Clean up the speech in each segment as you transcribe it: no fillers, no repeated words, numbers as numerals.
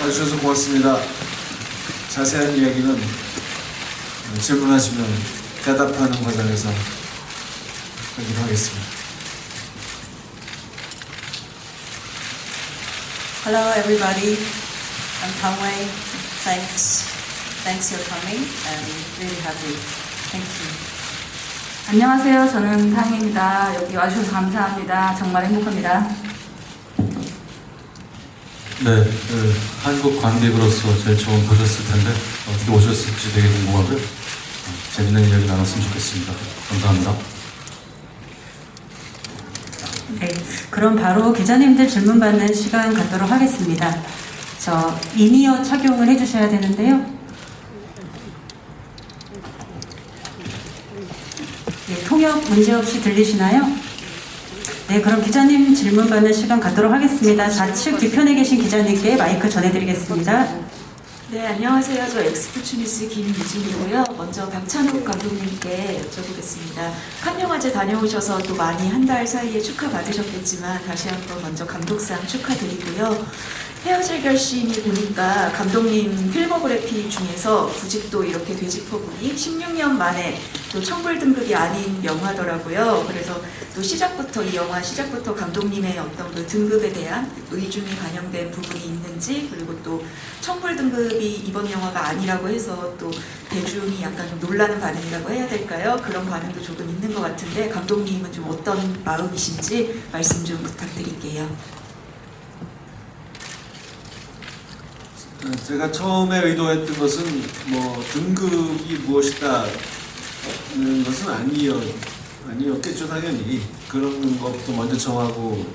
와주셔서 고맙습니다. 자세한 이야기는 질문하시면 대답하는 과정에서 하기로 하겠습니다. Hello everybody, I'm Pang Wei. Thanks for coming and really happy. Thank you. 안녕하세요. 저는 탕입니다. 여기 와주셔서 감사합니다. 정말 행복합니다. 네, 한국 관객으로서 제일 처음 보셨을 텐데 어떻게 오셨을지 되게 궁금하고요. 재밌는 이야기 나눴으면 좋겠습니다. 감사합니다. 네, 그럼 바로 기자님들 질문 받는 시간 갖도록 하겠습니다. 저 인이어 착용을 해주셔야 되는데요. 네, 통역 문제없이 들리시나요? 네, 그럼 기자님 질문 받는 시간 갖도록 하겠습니다. 좌측 뒤편에 계신 기자님께 마이크 전해드리겠습니다. 네, 안녕하세요. 저 엑스포츠 뉴스 김유진이고요. 먼저 박찬욱 감독님께 여쭤보겠습니다. 칸 영화제 다녀오셔서 또 많이 한 달 사이에 축하받으셨겠지만 다시 한번 먼저 감독상 축하드리고요. 헤어질 결심이 보니까 감독님 필모그래피 중에서 부직도 이렇게 되짚어보니 16년 만에 또 청불 등급이 아닌 영화더라고요. 그래서 또 이 영화 시작부터 감독님의 어떤 그 등급에 대한 의중이 반영된 부분이 있는지, 그리고 또 청불 등급이 이번 영화가 아니라고 해서 또 대중이 약간 좀 놀라는 반응이라고 해야 될까요? 그런 반응도 조금 있는 것 같은데 감독님은 좀 어떤 마음이신지 말씀 좀 부탁드릴게요. 제가 처음에 의도했던 것은 뭐 등급이 무엇이다는 것은 아니었겠죠. 당연히 그런 것도 먼저 정하고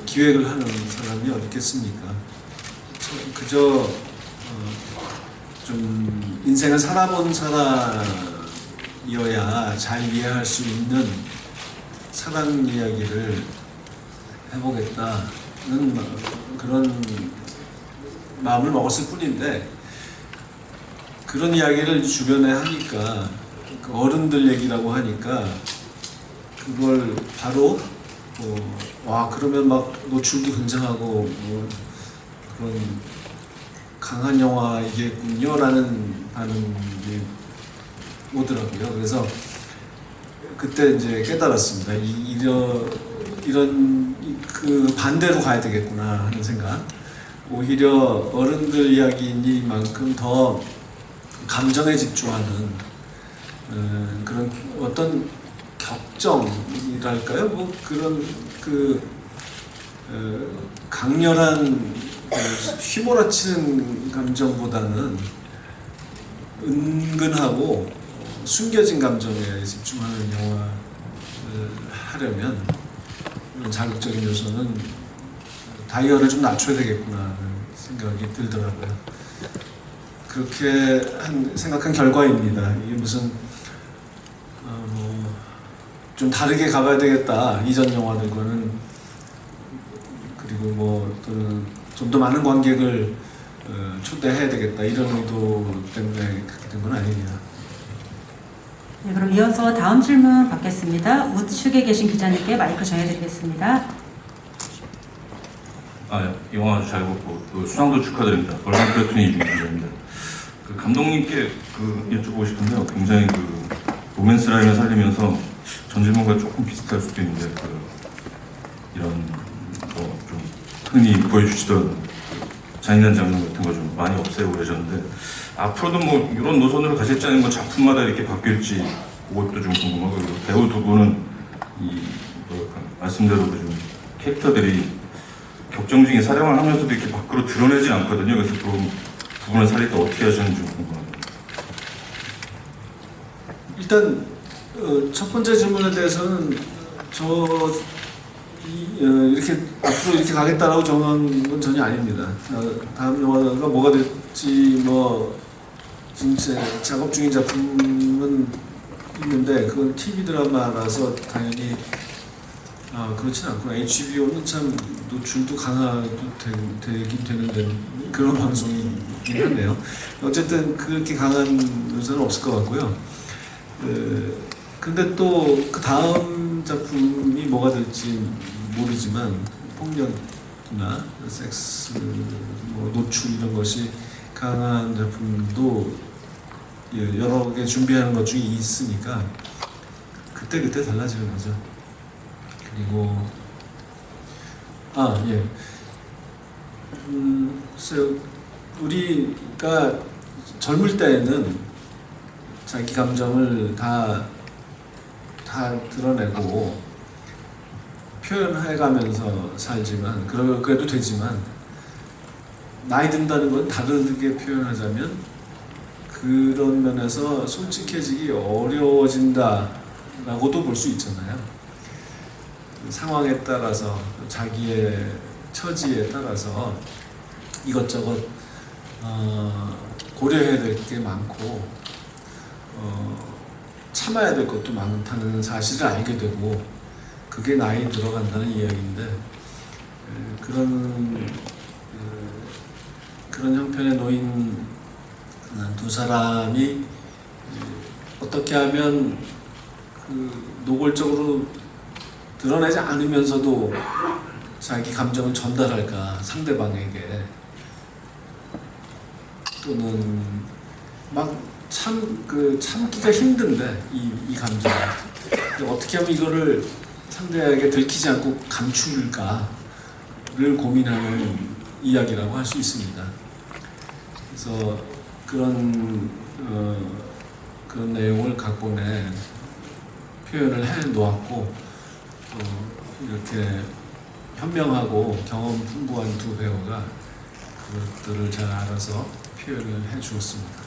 기획을 하는 사람이 어디 있겠습니까? 그저 좀 인생을 살아본 사람이어야 잘 이해할 수 있는 사랑 이야기를 해보겠다는 그런 마음을 먹었을 뿐인데, 그런 이야기를 주변에 하니까 그 어른들 얘기라고 하니까 그걸 바로 와 그러면 막 노출도 굉장하고 뭐 그런 강한 영화이겠군요라는 반응이 오더라고요. 그래서 그때 이제 깨달았습니다. 이런 그 반대로 가야 되겠구나 하는 생각. 오히려 어른들 이야기이니만큼 더 감정에 집중하는 그런 어떤 격정이랄까요? 뭐 그런 강렬한 휘몰아치는 감정보다는 은근하고 숨겨진 감정에 집중하는 영화를 하려면 이런 자극적인 요소는 다이얼을 좀 낮춰야 되겠구나 하는 생각이 들더라고요. 그렇게 생각한 결과입니다. 이게 무슨 좀 다르게 가봐야 되겠다 이전 영화들과는, 그리고 뭐 또는 좀 더 많은 관객을 초대해야 되겠다 이런 의도 때문에 그렇게 된 건 아닙니다. 네, 그럼 이어서 다음 질문 받겠습니다. 우측에 계신 기자님께 마이크 전해드리겠습니다. 영화 아주 잘 봤고 또 수상도 축하드립니다. 벌룬 플래툰이 이준입니다. 그 감독님께 여쭤보고 싶은데요. 굉장히 로맨스 라인을 살리면서 전 질문과 조금 비슷할 수도 있는데 이런 좀 흔히 보여주시던 잔인한 장면 같은 거 좀 많이 없애고 계셨는데 앞으로도 뭐 이런 노선으로 가실지 아니면 작품마다 이렇게 바뀔지 그것도 좀 궁금하고, 그리고 배우 두 분은 말씀대로 좀 캐릭터들이 격정적인 사령을 하면서도 이렇게 밖으로 드러내진 않거든요. 그래서 그 부분을 살릴 때 어떻게 하시는지 궁금합니다. 일단 첫 번째 질문에 대해서는 이렇게 앞으로 이렇게 가겠다라고 정한 건 전혀 아닙니다. 다음 영화가 뭐가 될지 지금 작업 중인 작품은 있는데 그건 TV 드라마라서 당연히 그렇진 않구나. HBO는 참 노출도 강화도 되긴 되는데 그런 방송이긴 하네요. 어쨌든 그렇게 강한 요소는 없을 것 같고요. 근데 또 그 다음 작품이 뭐가 될지 모르지만 섹스, 뭐 노출 이런 것이 강한 작품도 여러 개 준비하는 것 중에 있으니까 그때 달라지는 거죠. 그리고 글쎄요, 우리가 젊을 때에는 자기 감정을 다 드러내고 표현해가면서 살지만 그래도 되지만 나이 든다는 건 다르게 표현하자면 그런 면에서 솔직해지기 어려워진다라고도 볼 수 있잖아요. 상황에 따라서 자기의 처지에 따라서 이것저것 고려해야 될 게 많고 참아야 될 것도 많다는 사실을 알게 되고 그게 나이 들어간다는 이야기인데 그런 형편에 놓인 두 사람이 어떻게 하면 노골적으로 드러내지 않으면서도 자기 감정을 전달할까 상대방에게 또는 막 참기가 힘든데 이 감정 어떻게 하면 이거를 상대에게 들키지 않고 감출까를 고민하는 이야기라고 할 수 있습니다. 그래서 그런 내용을 각본에 표현을 해 놓았고 이렇게 현명하고 경험 풍부한 두 배우가 그것들을 잘 알아서 표현을 해 주었습니다.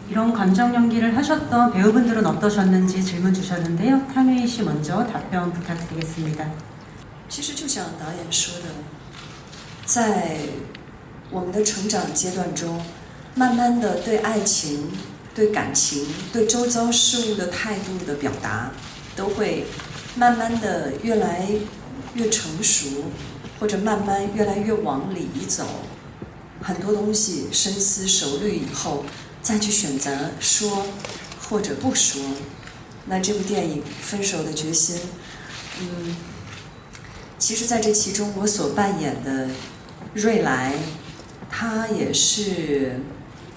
이런 감정 연기를 하셨던 배우분들은 어떠셨는지 질문 주셨는데요. 탕웨이 씨 먼저 답변 부탁드리겠습니다. 其实就像导演说的，在我们的成长阶段中，慢慢的对爱情、对感情、对周遭事物的态度的表达，都会慢慢的越来越成熟，或者慢慢越来越往里走。很多东西深思熟虑以后，再去选择说或者不说。那这部电影《分手的决心》，其实在这其中我所扮演的瑞来，他也是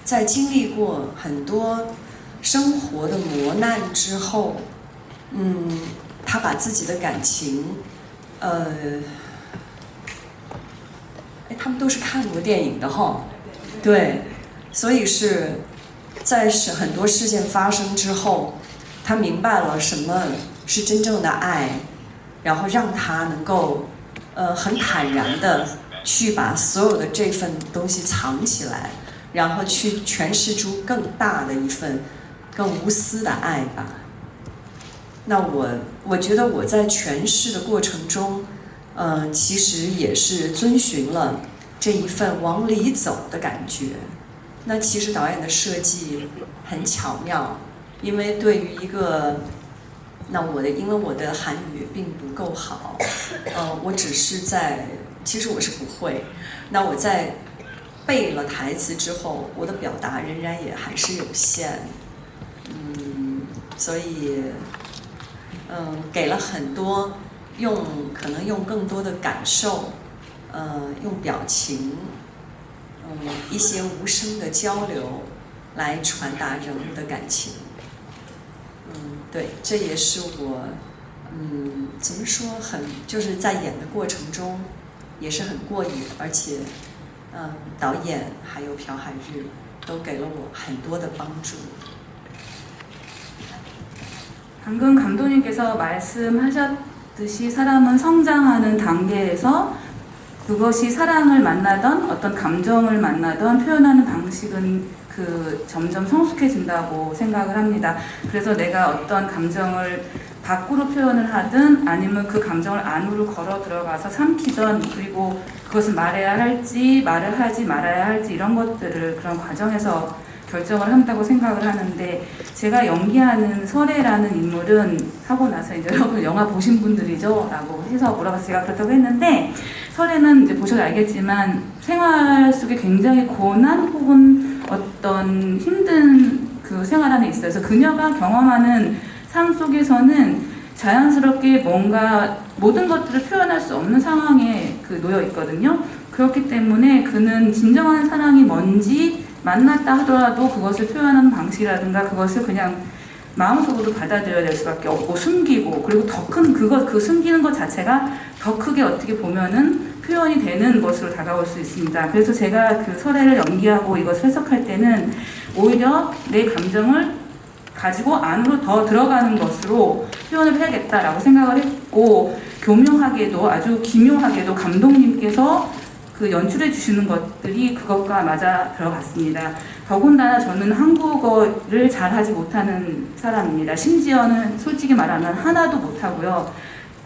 在经历过很多生活的磨难之后，他把自己的感情，他们都是看过电影的哈，对，所以是在很多事件发生之后，他明白了什么是真正的爱，然后让他能够很坦然的去把所有的这份东西藏起来，然后去诠释出更大的一份更无私的爱吧。那我觉得我在诠释的过程中，其实也是遵循了这一份往里走的感觉。那其实导演的设计很巧妙，因为对于一个，因为我的韩语并不够好，我只是其实我是不会。那我在背了台词之后，我的表达仍然也还是有限，所以，给了很多可能用更多的感受，用表情，一些无声的交流来传达人物的感情。对，这也是我，怎么说就是在演的过程中也是很过瘾，而且，导演还有朴海日都给了我很多的帮助。 방금 감독님께서 말씀하셨듯이 사람은 성장하는 단계에서 그것이 사랑을 만나던 어떤 감정을 만나던 표현하는 방식은 점점 성숙해진다고 생각을 합니다. 그래서 내가 어떤 감정을 밖으로 표현을 하든 아니면 그 감정을 안으로 걸어 들어가서 삼키던 그리고 그것을 말해야 할지 말을 하지 말아야 할지 이런 것들을 그런 과정에서 결정을 한다고 생각을 하는데 제가 연기하는 설애라는 인물은 하고 나서 이제 여러분 영화 보신 분들이죠? 라고 해서 물어봐서 제가 그렇다고 했는데 설애는 이제 보셔도 알겠지만 생활 속에 굉장히 고난 혹은 어떤 힘든 그 생활 안에 있어요. 그래서 그녀가 경험하는 삶 속에서는 자연스럽게 뭔가 모든 것들을 표현할 수 없는 상황에 놓여 있거든요. 그렇기 때문에 그는 진정한 사랑이 뭔지 만났다 하더라도 그것을 표현하는 방식이라든가 그것을 그냥 마음속으로 받아들여야 될 수밖에 없고 숨기고, 그리고 더 큰 그 숨기는 것 자체가 더 크게 어떻게 보면은 표현이 되는 것으로 다가올 수 있습니다. 그래서 제가 그 설애를 연기하고 이것을 해석할 때는 오히려 내 감정을 가지고 안으로 더 들어가는 것으로 표현을 해야겠다라고 생각을 했고, 교묘하게도 아주 기묘하게도 감독님께서 그 연출해 주시는 것들이 그것과 맞아 들어갔습니다. 더군다나 저는 한국어를 잘하지 못하는 사람입니다. 심지어는 솔직히 말하면 하나도 못하고요.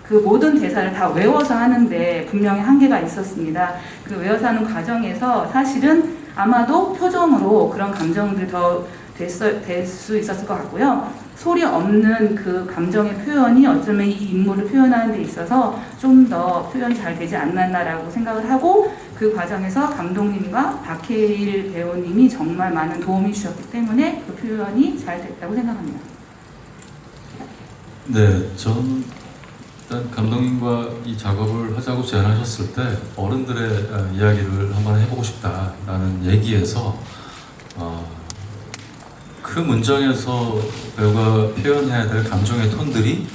그 모든 대사를 다 외워서 하는데 분명히 한계가 있었습니다. 그 외워서 하는 과정에서 사실은 아마도 표정으로 그런 감정들이 더 될 수 있었을 것 같고요. 소리 없는 그 감정의 표현이 어쩌면 이 인물을 표현하는 데 있어서 좀 더 표현이 잘 되지 않았나라고 생각을 하고, 그 과정에서 감독님과 박해일 배우님이 정말 많은 도움이 주셨기 때문에 그 표현이 잘 됐다고 생각합니다. 네, 저는 일단 감독님과 이 작업을 하자고 제안하셨을 때 어른들의 이야기를 한번 해보고 싶다라는 얘기에서 그 문장에서 배우가 표현해야 될 감정의 톤들이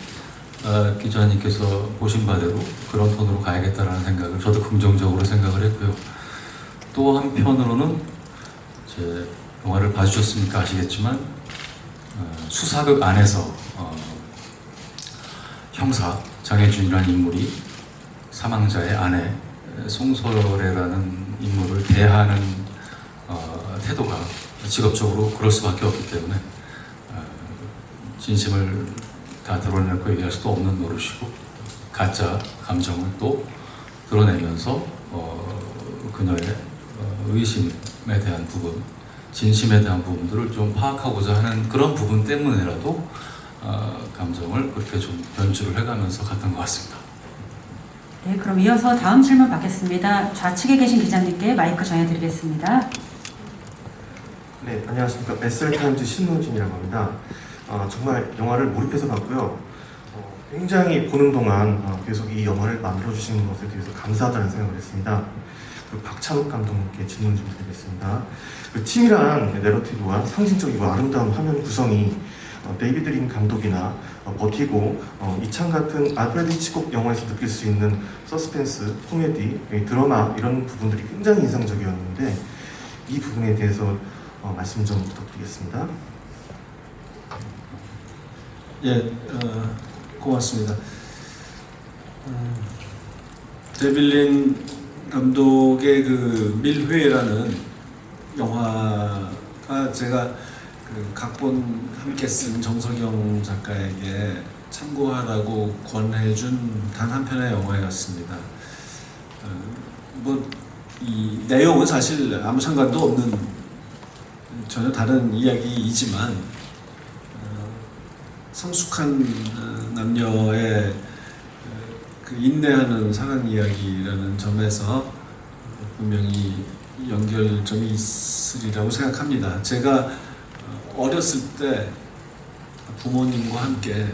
기자님께서 보신 바대로 그런 톤으로 가야겠다라는 생각을 저도 긍정적으로 생각을 했고요. 또 한편으로는 제 영화를 봐주셨으니까 아시겠지만 수사극 안에서 형사 장혜준이라는 인물이 사망자의 아내 송설애라는 인물을 대하는 태도가 직업적으로 그럴 수밖에 없기 때문에 진심을 다 드러내고 얘기할 수도 없는 노릇이고, 가짜 감정을 또 드러내면서 그녀의 의심에 대한 부분, 진심에 대한 부분들을 좀 파악하고자 하는 그런 부분 때문에라도 감정을 그렇게 좀 연출을 해가면서 갔던 것 같습니다. 네, 그럼 이어서 다음 질문 받겠습니다. 좌측에 계신 기자님께 마이크 전해드리겠습니다. 네, 안녕하십니까. SR타임즈 신문진이라고 합니다. 정말 영화를 몰입해서 봤고요. 굉장히 보는 동안 계속 이 영화를 만들어주신 것에 대해서 감사하다는 생각을 했습니다. 그리고 박찬욱 감독님께 질문 좀 드리겠습니다. 그 팀이란 내러티브와 상징적이고 아름다운 화면 구성이 데이비드 린 감독이나 버티고 이창 같은 알프레드 히치콕 영화에서 느낄 수 있는 서스펜스, 코미디, 드라마 이런 부분들이 굉장히 인상적이었는데 이 부분에 대해서 말씀 좀 부탁드리겠습니다. 예, 고맙습니다. 데빌린 감독의 그 밀회라는 영화가 제가 그 각본 함께 쓴 정석영 작가에게 참고하라고 권해준 단 한 편의 영화였습니다. 뭐 이 내용은 사실 아무 상관도 없는 전혀 다른 이야기이지만 성숙한 남녀의 그 인내하는 사랑 이야기라는 점에서 분명히 연결점이 있으리라고 생각합니다. 제가 어렸을 때 부모님과 함께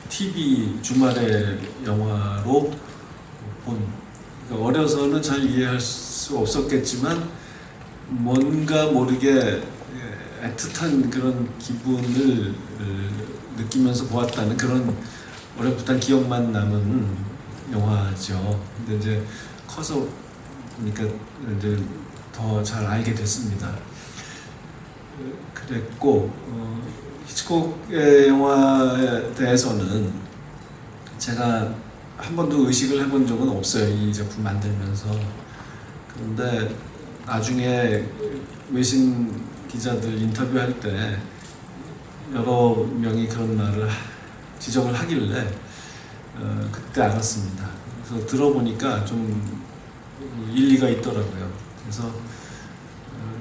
TV 주말에 영화로 본, 그러니까 어려서는 잘 이해할 수 없었겠지만 뭔가 모르게 애틋한 그런 기분을 느끼면서 보았다는 그런 어렴풋한 기억만 남은 영화죠. 근데 이제 커서 보니까 이제 더 잘 알게 됐습니다. 그랬고 히치콕의 영화에 대해서는 제가 한 번도 의식을 해본 적은 없어요. 이 작품 만들면서. 그런데 나중에 외신 기자들 인터뷰할 때 여러 명이 그런 말을 지적을 하길래 그때 알았습니다. 그래서 들어보니까 좀 일리가 있더라고요. 그래서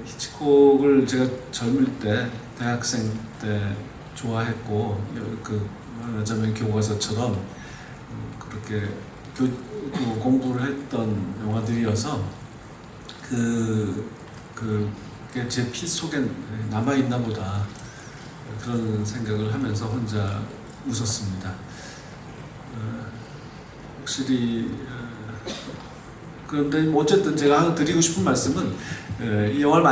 히치콕을 제가 젊을 때 대학생 때 좋아했고 그 말하자면 교과서처럼 그렇게 공부를 했던 영화들이어서 그게 제 피 속에 남아있나 보다 그런 생각을 하면서 혼자 웃었습니다. 확실히 그런데 뭐 어쨌든 제가 드리고 싶은 말씀은 이 영화를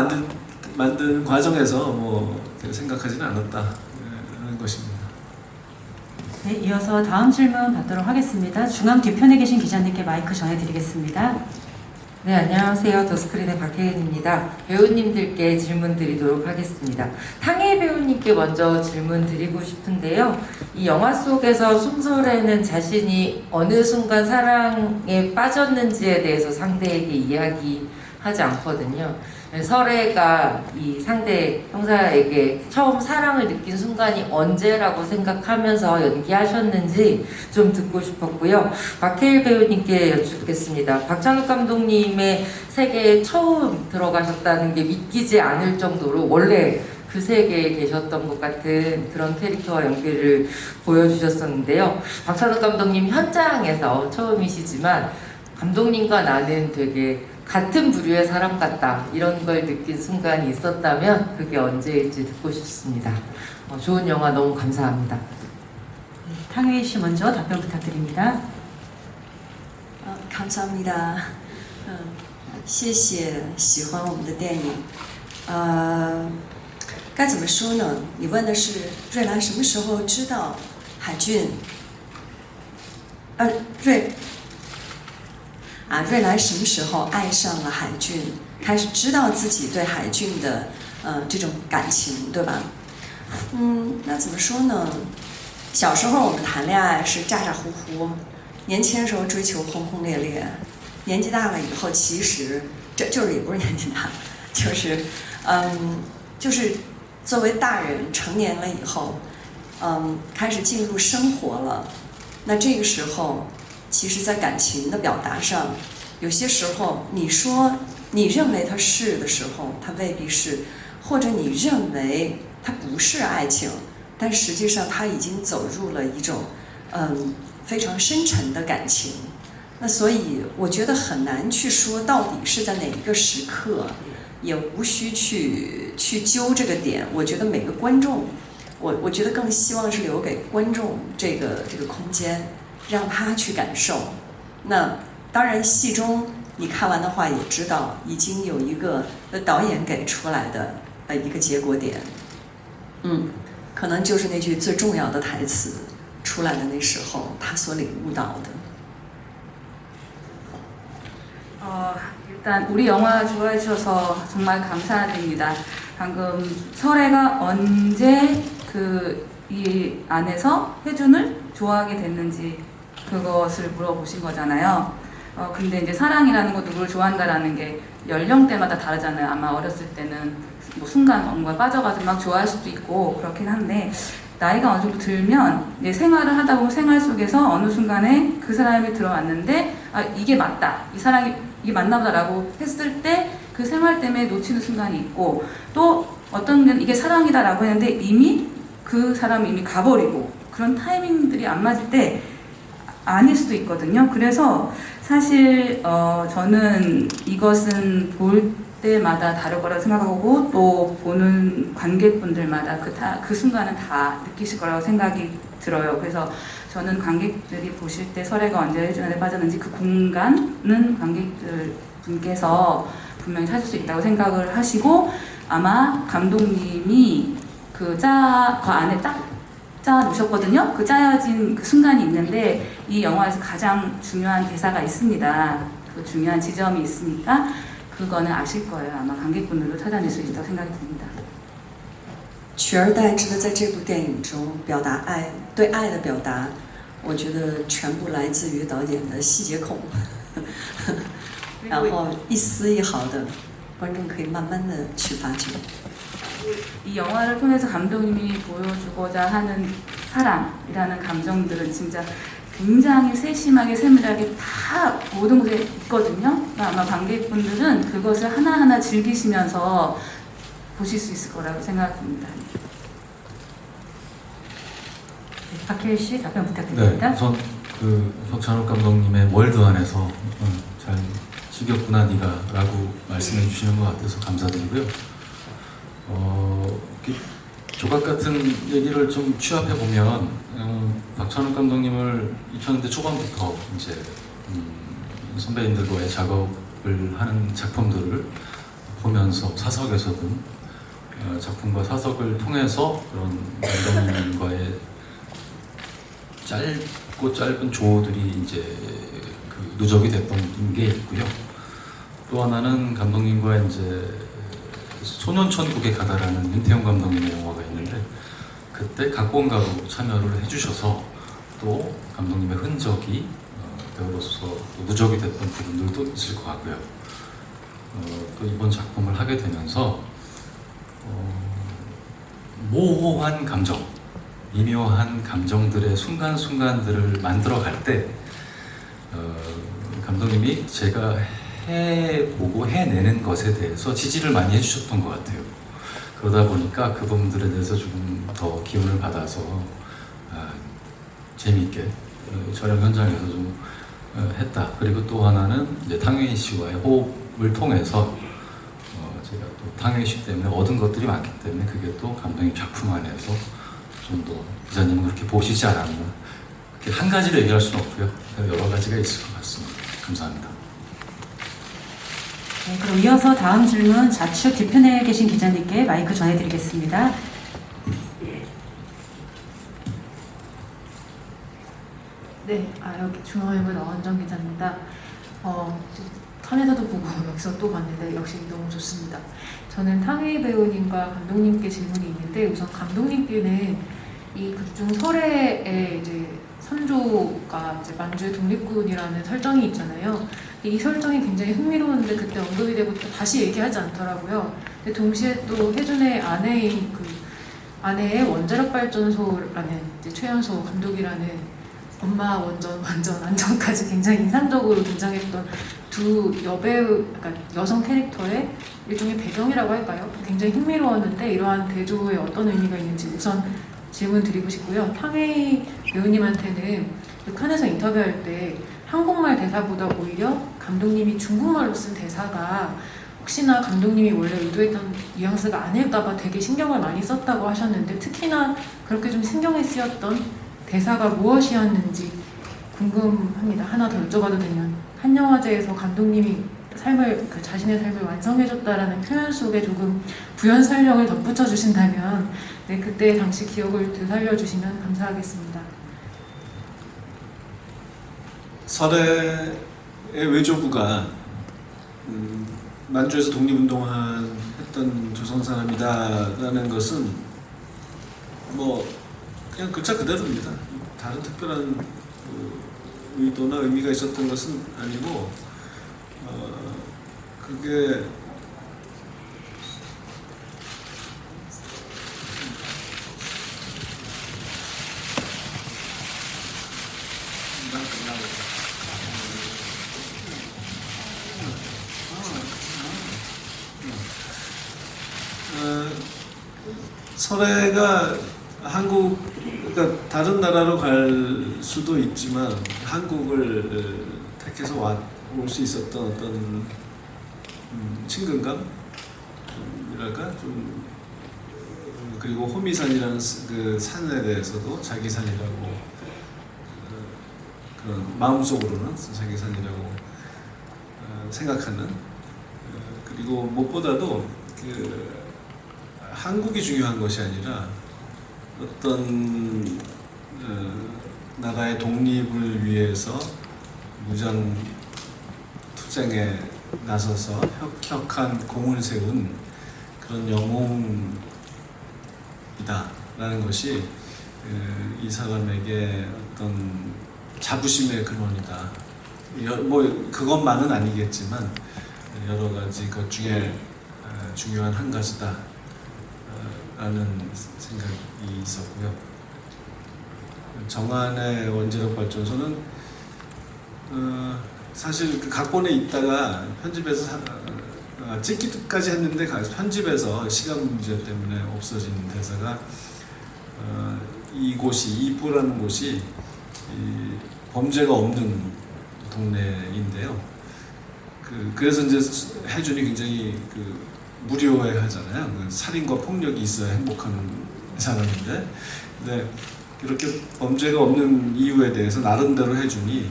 만든 과정에서 뭐 생각하지는 않았다는 것입니다. 네, 이어서 다음 질문 받도록 하겠습니다. 중앙 뒤편에 계신 기자님께 마이크 전해드리겠습니다. 네, 안녕하세요. 더스크린의 박혜은입니다. 배우님들께 질문 드리도록 하겠습니다. 탕웨이 배우님께 먼저 질문 드리고 싶은데요. 이 영화 속에서 송설에는 자신이 어느 순간 사랑에 빠졌는지에 대해서 상대에게 이야기하지 않거든요. 설애가 이 상대 형사에게 처음 사랑을 느낀 순간이 언제라고 생각하면서 연기하셨는지 좀 듣고 싶었고요. 박해일 배우님께 여쭙겠습니다. 박찬욱 감독님의 세계에 처음 들어가셨다는 게 믿기지 않을 정도로 원래 그 세계에 계셨던 것 같은 그런 캐릭터와 연기를 보여주셨었는데요. 박찬욱 감독님 현장에서 처음이시지만 감독님과 나는 되게 같은 부류의 사람 같다 이런 걸 느낀 순간이 있었다면 그게 언제일지 듣고 싶습니다. 좋은 영화 너무 감사합니다. 탕웨이 씨 먼저 답변 부탁드립니다. 감사합니다. 谢谢喜欢我们的电影。该怎么说呢？你问的是瑞兰什么时候知道海俊？瑞兰什么时候爱上了海俊，开始知道自己对海俊的这种感情，对吧？那怎么说呢？小时候我们谈恋爱是咋咋呼呼，年轻的时候追求轰轰烈烈，年纪大了以后，其实这就是也不是年纪大，就是作为大人成年了以后，开始进入生活了，那这个时候。其实在感情的表达上，有些时候你说你认为它是的时候，它未必是，或者你认为它不是爱情，但实际上它已经走入了一种非常深沉的感情。那所以我觉得很难去说到底是在哪一个时刻，也无需去揪这个点。我觉得每个观众，我觉得更希望是留给观众这个空间。让他去感受。那当然，戏中你看完的话也知道，已经有一个导演给出来的一个结果点。可能就是那句最重要的台词出来的那时候，他所领悟到的。 일단 우리 영화 좋아해 주셔서 정말 감사드립니다. 방금 설애가 언제 이 안에서 혜준을 좋아하게 됐는지 그것을 물어보신 거잖아요. 근데 이제 사랑이라는 거 누구를 좋아한다라는 게 연령대마다 다르잖아요. 아마 어렸을 때는 뭐 순간 뭔가 빠져가지고 막 좋아할 수도 있고 그렇긴 한데 나이가 어느 정도 들면 이제 생활을 하다 보면 생활 속에서 어느 순간에 그 사람이 들어왔는데 아 이게 맞다, 이 사람이 이게 맞나 보다라고 했을 때 그 생활 때문에 놓치는 순간이 있고 또 어떤 게 이게 사랑이다라고 했는데 이미 그 사람이 이미 가버리고 그런 타이밍들이 안 맞을 때 아닐 수도 있거든요. 그래서 사실 저는 이것은 볼 때마다 다를 거라고 생각하고 또 보는 관객분들마다 그 순간은 다 느끼실 거라고 생각이 들어요. 그래서 저는 관객들이 보실 때 설애가 언제 혜준 안에 빠졌는지 그 공간은 관객들 분께서 분명히 찾을 수 있다고 생각을 하시고 아마 감독님이 그 안에 딱 짜 놓으셨거든요. 그 짜여진 그 순간이 있는데 이 영화에서 가장 중요한 대사가 있습니다. 그 중요한 지점이 있으니까 그거는 아실 거예요. 아마 관객분들도 찾아낼 수 있다고 생각이 듭니다. 取而代之的在这部电影中表达爱，对爱的表达，我觉得全部来自于导演的细节控，然后一丝一毫的，观众可以慢慢的去发掘。 이 영화를 통해서 감독님이 보여주고자 하는 사랑이라는 감정들은 진짜 굉장히 세심하게 세밀하게 다 모든 곳에 있거든요. 그러니까 아마 관객분들은 그것을 하나하나 즐기시면서 보실 수 있을 거라고 생각합니다. 박혜일 씨 답변 부탁드립니다. 네, 우선 그 박찬욱 감독님의 월드 안에서 잘 즐겼구나 네가라고 말씀해 주시는 것 같아서 감사드리고요. 조각 같은 얘기를 좀 취합해 보면 박찬욱 감독님을 2000년대 초반부터 이제 선배님들과의 작업을 하는 작품들을 보면서 사석에서든 작품과 사석을 통해서 그런 감독님과의 짧고 짧은 조들이 이제 그 누적이 됐던 게 있고요. 또 하나는 감독님과 이제 소년천국에 가다라는 윤태용 감독님의 영화가 있는데 그때 각본가로 참여를 해주셔서 또 감독님의 흔적이 배우로서 또 누적이 됐던 부분들도 있을 것 같고요. 또 이번 작품을 하게 되면서 모호한 감정, 미묘한 감정들의 순간순간들을 만들어갈 때 감독님이 제가 해보고 해내는 것에 대해서 지지를 많이 해주셨던 것 같아요. 그러다 보니까 그 부분들에 대해서 조금 더 기운을 받아서 재미있게 촬영 현장에서 좀 했다. 그리고 또 하나는 이제 탕웨이 씨와의 호흡을 통해서 제가 또 탕웨이 씨 때문에 얻은 것들이 많기 때문에 그게 또 감독님 작품 안에서 좀 더 기자님은 그렇게 보시지 않았나. 그렇게 한 가지를 얘기할 수는 없고요. 여러 가지가 있을 것 같습니다. 감사합니다. 네, 그럼 이어서 다음 질문 좌측 뒤편에 계신 기자님께 마이크 전해드리겠습니다. 네, 여기 중앙일보의 어원정 기자입니다. 칸에서도 보고 여기서 또 봤는데 역시 너무 좋습니다. 저는 탕웨이 배우님과 감독님께 질문이 있는데 우선 감독님께는 이 극중 설애의 이제 선조가 이제 만주의 독립군이라는 설정이 있잖아요. 이 설정이 굉장히 흥미로운데 그때 언급이 되고 또 다시 얘기하지 않더라고요. 근데 동시에 또 혜준의 아내인 그 아내의 원자력 발전소라는 이제 최연소 감독이라는 엄마 원전 안전까지 굉장히 인상적으로 등장했던 두 여배우, 그러니까 여성 캐릭터의 일종의 배경이라고 할까요? 굉장히 흥미로웠는데 이러한 대조에 어떤 의미가 있는지 우선 질문 드리고 싶고요. 탕웨이 배우님한테는 그 칸에서 인터뷰할 때 한국말 대사보다 오히려 감독님이 중국말로 쓴 대사가 혹시나 감독님이 원래 의도했던 뉘앙스가 아닐까봐 되게 신경을 많이 썼다고 하셨는데 특히나 그렇게 좀 신경이 쓰였던 대사가 무엇이었는지 궁금합니다. 하나 더 여쭤봐도 되면 한영화제에서 감독님이 자신의 삶을 완성해줬다라는 표현 속에 조금 부연 설명을 덧붙여 주신다면 네, 그때 당시 기억을 되살려 주시면 감사하겠습니다. 설애의 외조부가 만주에서 독립운동을 했던 조선 사람이다라는 것은 뭐 그냥 글자 그대로입니다. 다른 특별한 의도나 의미가 있었던 것은 아니고 그게 설애가 그러니까 다른 나라로 갈 수도 있지만 한국을 택해서 올 수 있었던 어떤 친근감이랄까 좀 그리고 호미산이라는 그 산에 대해서도 자기 산이라고 그런 마음속으로는 자기 산이라고 생각하는 그리고 무엇보다도 그 한국이 중요한 것이 아니라 어떤 나라의 독립을 위해서 무장 투쟁에 나서서 혁혁한 공을 세운 그런 영웅이다라는 것이 이 사람에게 어떤 자부심의 근원이다. 뭐 그것만은 아니겠지만 여러 가지 것 중에 중요한 한 가지다. 라는 생각이 있었고요. 정안의 원자력 발전소는 사실 그 각본에 있다가 편집해서 찍기까지 했는데 편집에서 시간 문제 때문에 없어진 대사가 이포라는 곳이 범죄가 없는 동네인데요. 그래서 이제 혜준이 굉장히 무료해 하잖아요. 살인과 폭력이 있어야 행복한 사람인데, 근데 이렇게 범죄가 없는 이유에 대해서 나름대로 해주니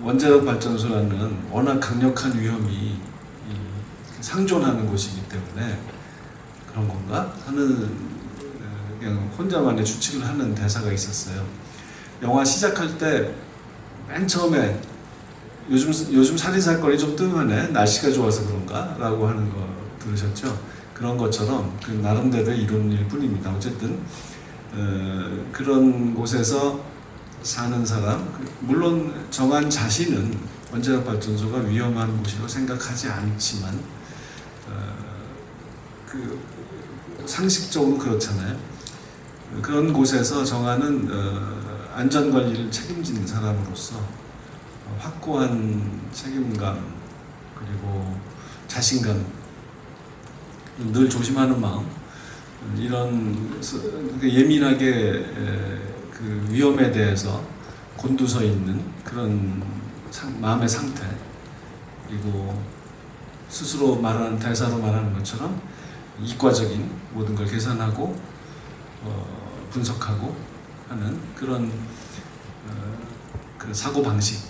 원자력 발전소라는 워낙 강력한 위험이 상존하는 곳이기 때문에 그런 건가 하는 그냥 혼자만의 추측을 하는 대사가 있었어요. 영화 시작할 때 맨 처음에 요즘 살인 사건이 좀 뜸하네, 날씨가 좋아서 그런가라고 하는 거 들으셨죠? 그런 것처럼 그 나름대로의 이론일 뿐입니다. 어쨌든 그런 곳에서 사는 사람, 물론 정한 자신은 원자력 발전소가 위험한 곳이라고 생각하지 않지만 그 상식적으로 그렇잖아요. 그런 곳에서 정하는 안전관리를 책임지는 사람으로서 확고한 책임감 그리고 자신감, 늘 조심하는 마음, 이런 예민하게 그 위험에 대해서 곤두서 있는 그런 마음의 상태, 그리고 스스로 말하는 대사로 말하는 것처럼 이과적인 모든 걸 계산하고 분석하고 하는 그런 그 사고 방식,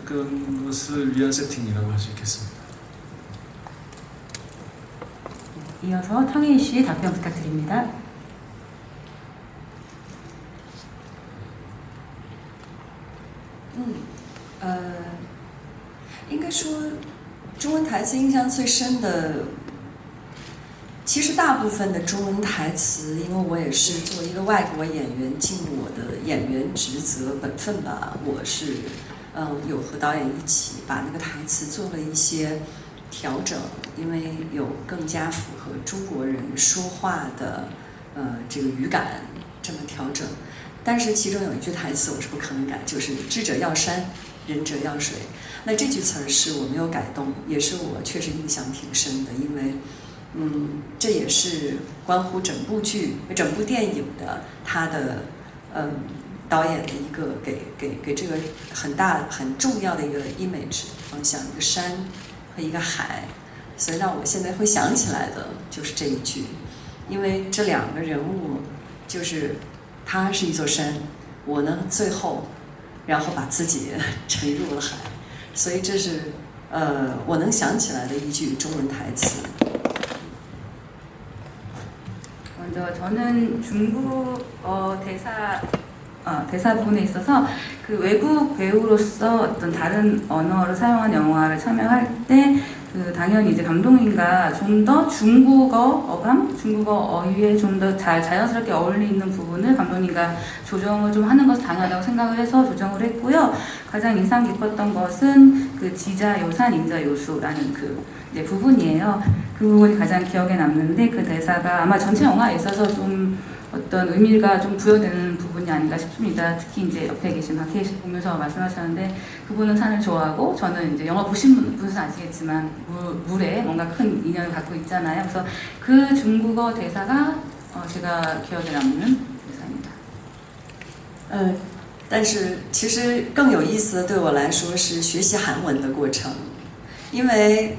그런 것을 위한 세팅이라고 할 수 있겠습니다. 이어서 탕혜인 씨 답변 부탁드립니다. 应该说，中文台词印象最深的，其实大部分的中文台词，因为我也是作为一个外国演员，尽我的演员职责本分吧，我是有和导演一起把那个台词做了一些调整，因为有更加符合中国人说话的这个语感，这么调整。但是其中有一句台词我是不可能改，就是“智者要山，仁者要水”。那这句词儿是我没有改动，也是我确实印象挺深的，因为这也是关乎整部电影的它的导演的一个给这个很重要的一个 image 方向，一个山和一个海，所以让我现在会想起来的就是这一句，因为这两个人物就是他是一座山，我呢最后然后把自己沉入了海，所以这是我能想起来的一句中文台词。 먼저 저는 중국어 대사 부분에 있어서 그 외국 배우로서 어떤 다른 언어를 사용한 영화를 참여할 때 그 당연히 이제 감독님과 좀 더 중국어 어감, 중국어 어휘에 좀 더 자연스럽게 어울리는 부분을 감독님과 조정을 좀 하는 것이 당연하다고 생각을 해서 조정을 했고요. 가장 인상 깊었던 것은 그 지자 요산 인자 요수라는 그 이제 부분이에요. 그 부분이 가장 기억에 남는데 그 대사가 아마 전체 영화에 있어서 좀 어떤 의미가 좀 부여되는 부분이 아닌가 싶습니다. 특히 이제 옆에 계신 박혜희 씨 보면서 말씀하셨는데 그분은 산을 좋아하고 저는 이제 영화 보신 분은 아시겠지만 물에 뭔가 큰 인연을 갖고 있잖아요. 그래서 그 중국어 대사가 제가 기억에 남는 대사입니다. 但是其实更有意思的对我来说是学习韩文的过程，因为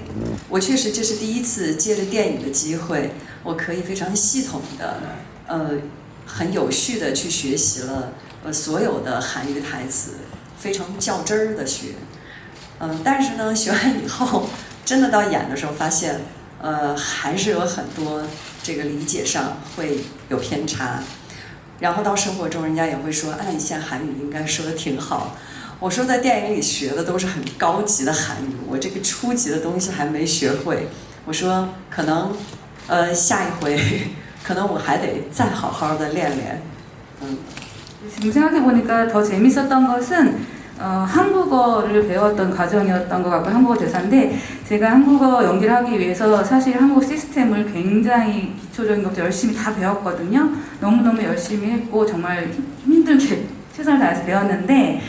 我确实这是第一次借着电影的机会，我可以非常系统的。 很有序的去学习了所有的韩语台词，非常较真儿的学。但是呢，学完以后，真的到演的时候发现，还是有很多这个理解上会有偏差。然后到生活中，人家也会说，哎，你现在韩语应该说的挺好。我说在电影里学的都是很高级的韩语，我这个初级的东西还没学会。我说可能，下一回。 可能我还得再好好的练练。 지금 생각해 보니까 더 재밌었던 것은 한국어를 배웠던 과정이었던 것 같고 한국어 대사인데 제가 한국어 연기를 하기 위해서 사실 한국 시스템을 굉장히 기초적인 것부터 열심히 다 배웠거든요. 너무너무 열심히 했고 정말 힘들게 최선을 다해서 배웠는데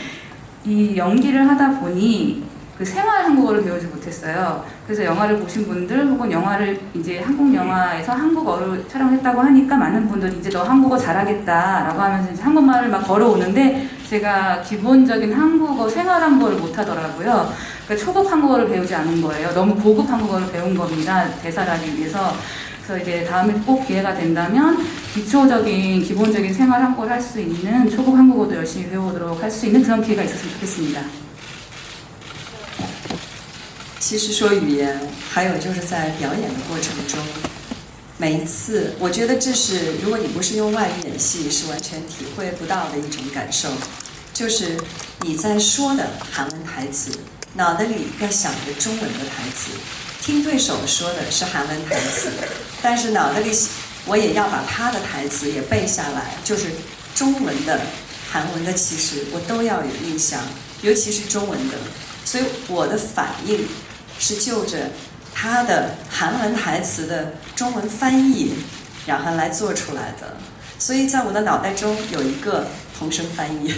이 연기를 하다 보니 그 생활 한국어를 배우지 못했어요. 그래서 영화를 보신 분들 혹은 영화를 이제 한국 영화에서 한국어를 촬영했다고 하니까 많은 분들이 이제 너 한국어 잘하겠다라고 하면서 이제 한국말을 막 걸어오는데 제가 기본적인 한국어 생활 한국어를 못하더라고요. 그러니까 초급 한국어를 배우지 않은 거예요. 너무 고급 한국어를 배운 겁니다. 대사를 하기 위해서. 그래서 이제 다음에 꼭 기회가 된다면 기초적인 기본적인 생활 한국어를 할 수 있는 초급 한국어도 열심히 배워보도록 할 수 있는 그런 기회가 있었으면 좋겠습니다. 其实说语言，还有就是在表演的过程中，每一次，我觉得这是如果你不是用外语演戏，是完全体会不到的一种感受。就是你在说的韩文台词，脑袋里要想着中文的台词，听对手说的是韩文台词，但是脑袋里我也要把他的台词也背下来，就是中文的、韩文的，其实我都要有印象，尤其是中文的，所以我的反应是就着他的韩文台词的中文翻译，然后来做出来的。所以在我的脑袋中有一个同声翻译，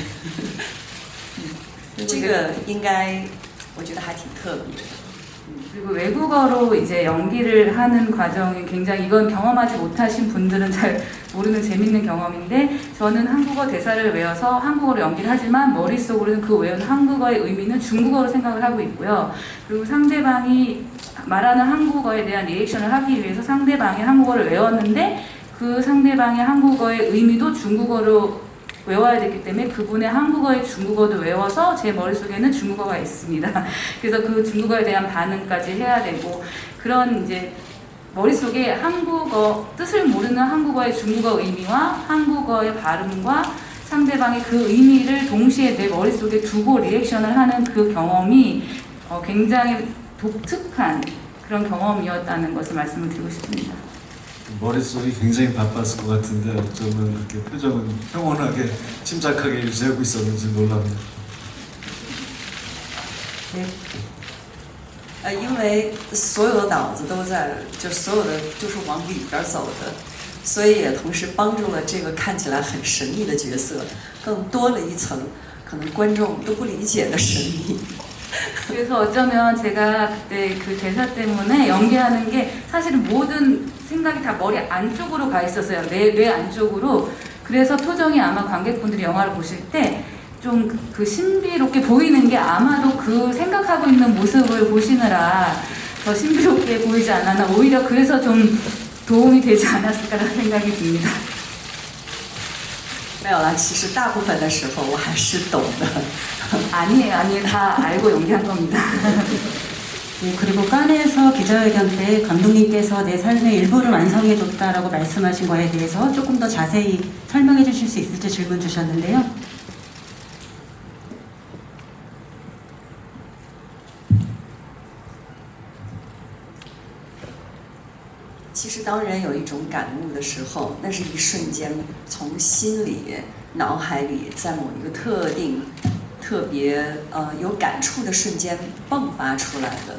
这个应该我觉得还挺特别的。 그리고 외국어로 이제 연기를 하는 과정이 굉장히 이건 경험하지 못하신 분들은 잘 모르는 재밌는 경험인데 저는 한국어 대사를 외워서 한국어로 연기를 하지만 머릿속으로는 그 외운 한국어의 의미는 중국어로 생각을 하고 있고요. 그리고 상대방이 말하는 한국어에 대한 리액션을 하기 위해서 상대방이 한국어를 외웠는데 그 상대방의 한국어의 의미도 중국어로 외워야 되기 때문에 그분의 한국어의 중국어도 외워서 제 머릿속에는 중국어가 있습니다. 그래서 그 중국어에 대한 반응까지 해야 되고 그런 이제 머릿속에 한국어 뜻을 모르는 한국어의 중국어 의미와 한국어의 발음과 상대방의 그 의미를 동시에 내 머릿속에 두고 리액션을 하는 그 경험이 굉장히 독특한 그런 경험이었다는 것을 말씀을 드리고 싶습니다. 머릿속이 굉장히 바빴을 것 같은데 어쩌면 그렇게 표정은 평온하게 침착하게 유지하고 있었는지 놀랍니다. 因为所有的脑子都在，就所有的就是往里边走的，所以也同时帮助了这个看起来很神秘的角色，更多了一层可能观众都不理解的神秘。 그래서 어쩌면 제가 그때 그 대사 때문에 연기하는 게 사실은 모든 생각이 다 머리 안쪽으로 가 있었어요. 뇌 안쪽으로. 그래서 표정이 아마 관객분들이 영화를 보실 때 좀 그 신비롭게 보이는 게 아마도 그 생각하고 있는 모습을 보시느라 더 신비롭게 보이지 않았나. 오히려 그래서 좀 도움이 되지 않았을까라는 생각이 듭니다. 没有啦，其实大部分的时候我还是懂的。 아니에요. 다 알고 연기한 겁니다. 네, 그리고 칸에서 기자회견 때 감독님께서 내 삶의 일부를 완성해줬다라고 말씀하신 거에 대해서 조금 더 자세히 설명해 주실 수 있을지 질문 주셨는데요. 其实当人有一种感悟的时候，那是一瞬间从心里、脑海里，在某一个特定、特别有感触的瞬间迸发出来的。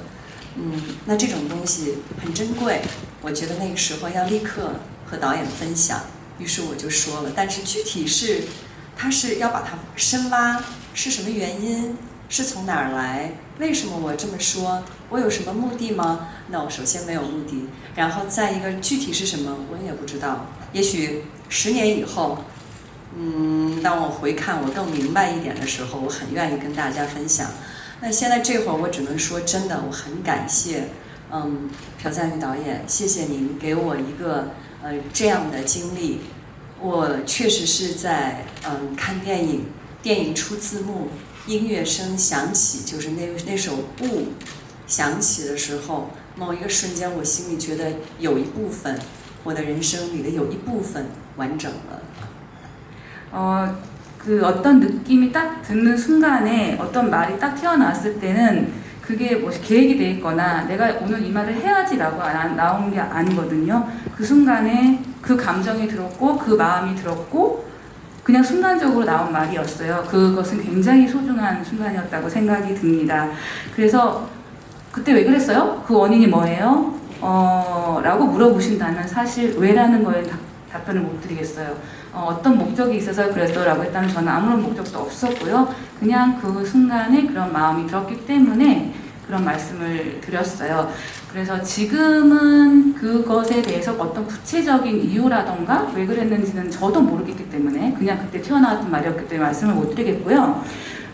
那这种东西很珍贵，我觉得那个时候要立刻和导演分享。于是我就说了，但是具体是，他是要把它深挖，是什么原因？是从哪儿来？为什么我这么说？我有什么目的吗？那我首先没有目的，然后再一个具体是什么，我也不知道。也许10年以后，当我回看我更明白一点的时候，我很愿意跟大家分享。那现在这会儿我只能说，真的我很感谢，朴赞郁导演，谢谢您给我一个这样的经历。我确实是在看电影，电影出字幕。 音乐声响起，就是那首《雾》响起的时候，某一个瞬间，我心里觉得有一部分，我的人生里的有一部分完整了。 그 어떤 느낌이 딱 드는 순간에 어떤 말이 딱 튀어나왔을 때는 그게 뭐 계획이 돼 있거나 내가 오늘 이 말을 해야지라고 나온 게 아니거든요. 그 순간에 그 감정이 들었고 그 마음이 들었고. 그냥 순간적으로 나온 말이었어요. 그것은 굉장히 소중한 순간이었다고 생각이 듭니다. 그래서 그때 왜 그랬어요? 그 원인이 뭐예요? 라고 물어보신다면 사실 왜라는 거에 답변을 못 드리겠어요. 어떤 목적이 있어서 그랬더라고 했다면 저는 아무런 목적도 없었고요. 그냥 그 순간에 그런 마음이 들었기 때문에 그런 말씀을 드렸어요. 그래서 지금은 그것에 대해서 어떤 구체적인 이유라던가 왜 그랬는지는 저도 모르겠기 때문에 그냥 그때 튀어나왔던 말이었기 때문에 말씀을 못 드리겠고요.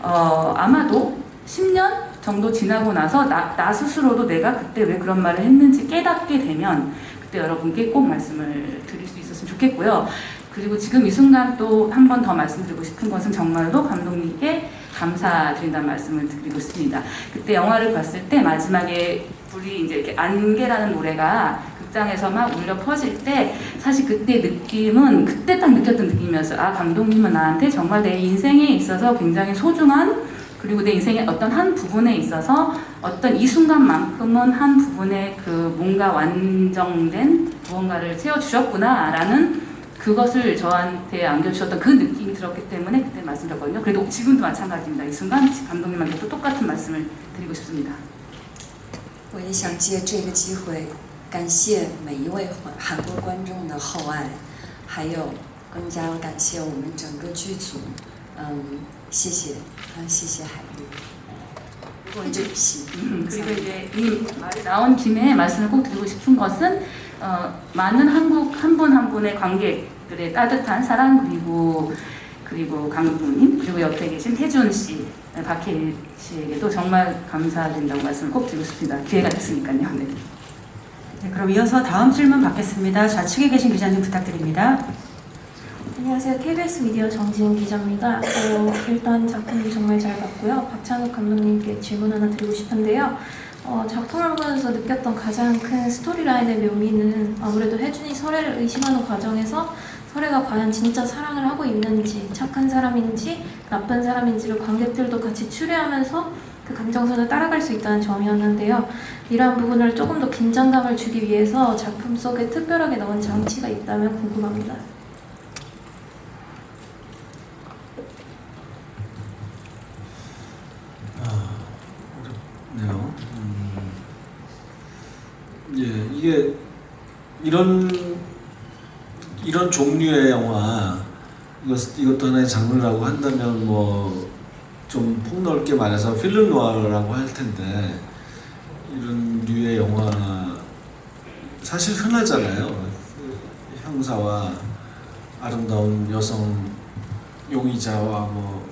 아마도 10년 정도 지나고 나서 나 스스로도 내가 그때 왜 그런 말을 했는지 깨닫게 되면 그때 여러분께 꼭 말씀을 드릴 수 있었으면 좋겠고요. 그리고 지금 이 순간 또 한 번 더 말씀드리고 싶은 것은 정말로 감독님께 감사드린다는 말씀을 드리고 싶습니다. 그때 영화를 봤을 때 마지막에 불이 이제 이렇게 안개라는 노래가 극장에서 막 울려 퍼질 때 사실 그때 느낌은 그때 딱 느꼈던 느낌이었어요. 아, 감독님은 나한테 정말 내 인생에 있어서 굉장히 소중한, 그리고 내 인생의 어떤 한 부분에 있어서 어떤 이 순간만큼은 한 부분에 그 뭔가 완성된 무언가를 채워주셨구나라는 그것을 저한테 안겨주셨던 그 느낌이 들었기 때문에 그때 말씀드렸거든요. 그래도 지금도 마찬가지입니다. 이 순간 감독님한테 또 똑같은 말씀을 드리고 싶습니다. 我也想借这个机会感谢每一位韩国观众的厚爱，还有更加要感谢我们整个剧组。谢谢，谢谢海玉。 그리고 이제 이 말이 나온 김에 말씀을 꼭 드리고 싶은 것은 많은 한국 한 분 한 분의 관객들의 따뜻한 사랑, 그리고 감독님, 그리고 옆에 계신 태준 씨, 박해일 씨에게도 정말 감사드린다고 말씀을 꼭 드리고 싶습니다. 기회가 됐으니까요. 네. 네, 그럼 이어서 다음 질문 받겠습니다. 좌측에 계신 기자님 부탁드립니다. 안녕하세요. KBS 미디어 정지은 기자입니다. 일단 작품을 정말 잘 봤고요. 박찬욱 감독님께 질문 하나 드리고 싶은데요. 작품을 보면서 느꼈던 가장 큰 스토리라인의 묘미는 아무래도 혜준이 설애를 의심하는 과정에서 설애가 과연 진짜 사랑을 하고 있는지, 착한 사람인지 나쁜 사람인지를 관객들도 같이 추려하면서 그 감정선을 따라갈 수 있다는 점이었는데요. 이러한 부분을 조금 더 긴장감을 주기 위해서 작품 속에 특별하게 넣은 장치가 있다면 궁금합니다. 어렵네요. 예, 이게 이런 종류의 영화, 이것도 하나의 장르라고 한다면 뭐 좀 폭넓게 말해서 필름 노아라고 할 텐데, 이런 류의 영화 사실 흔하잖아요. 형사와 아름다운 여성 용의자와 뭐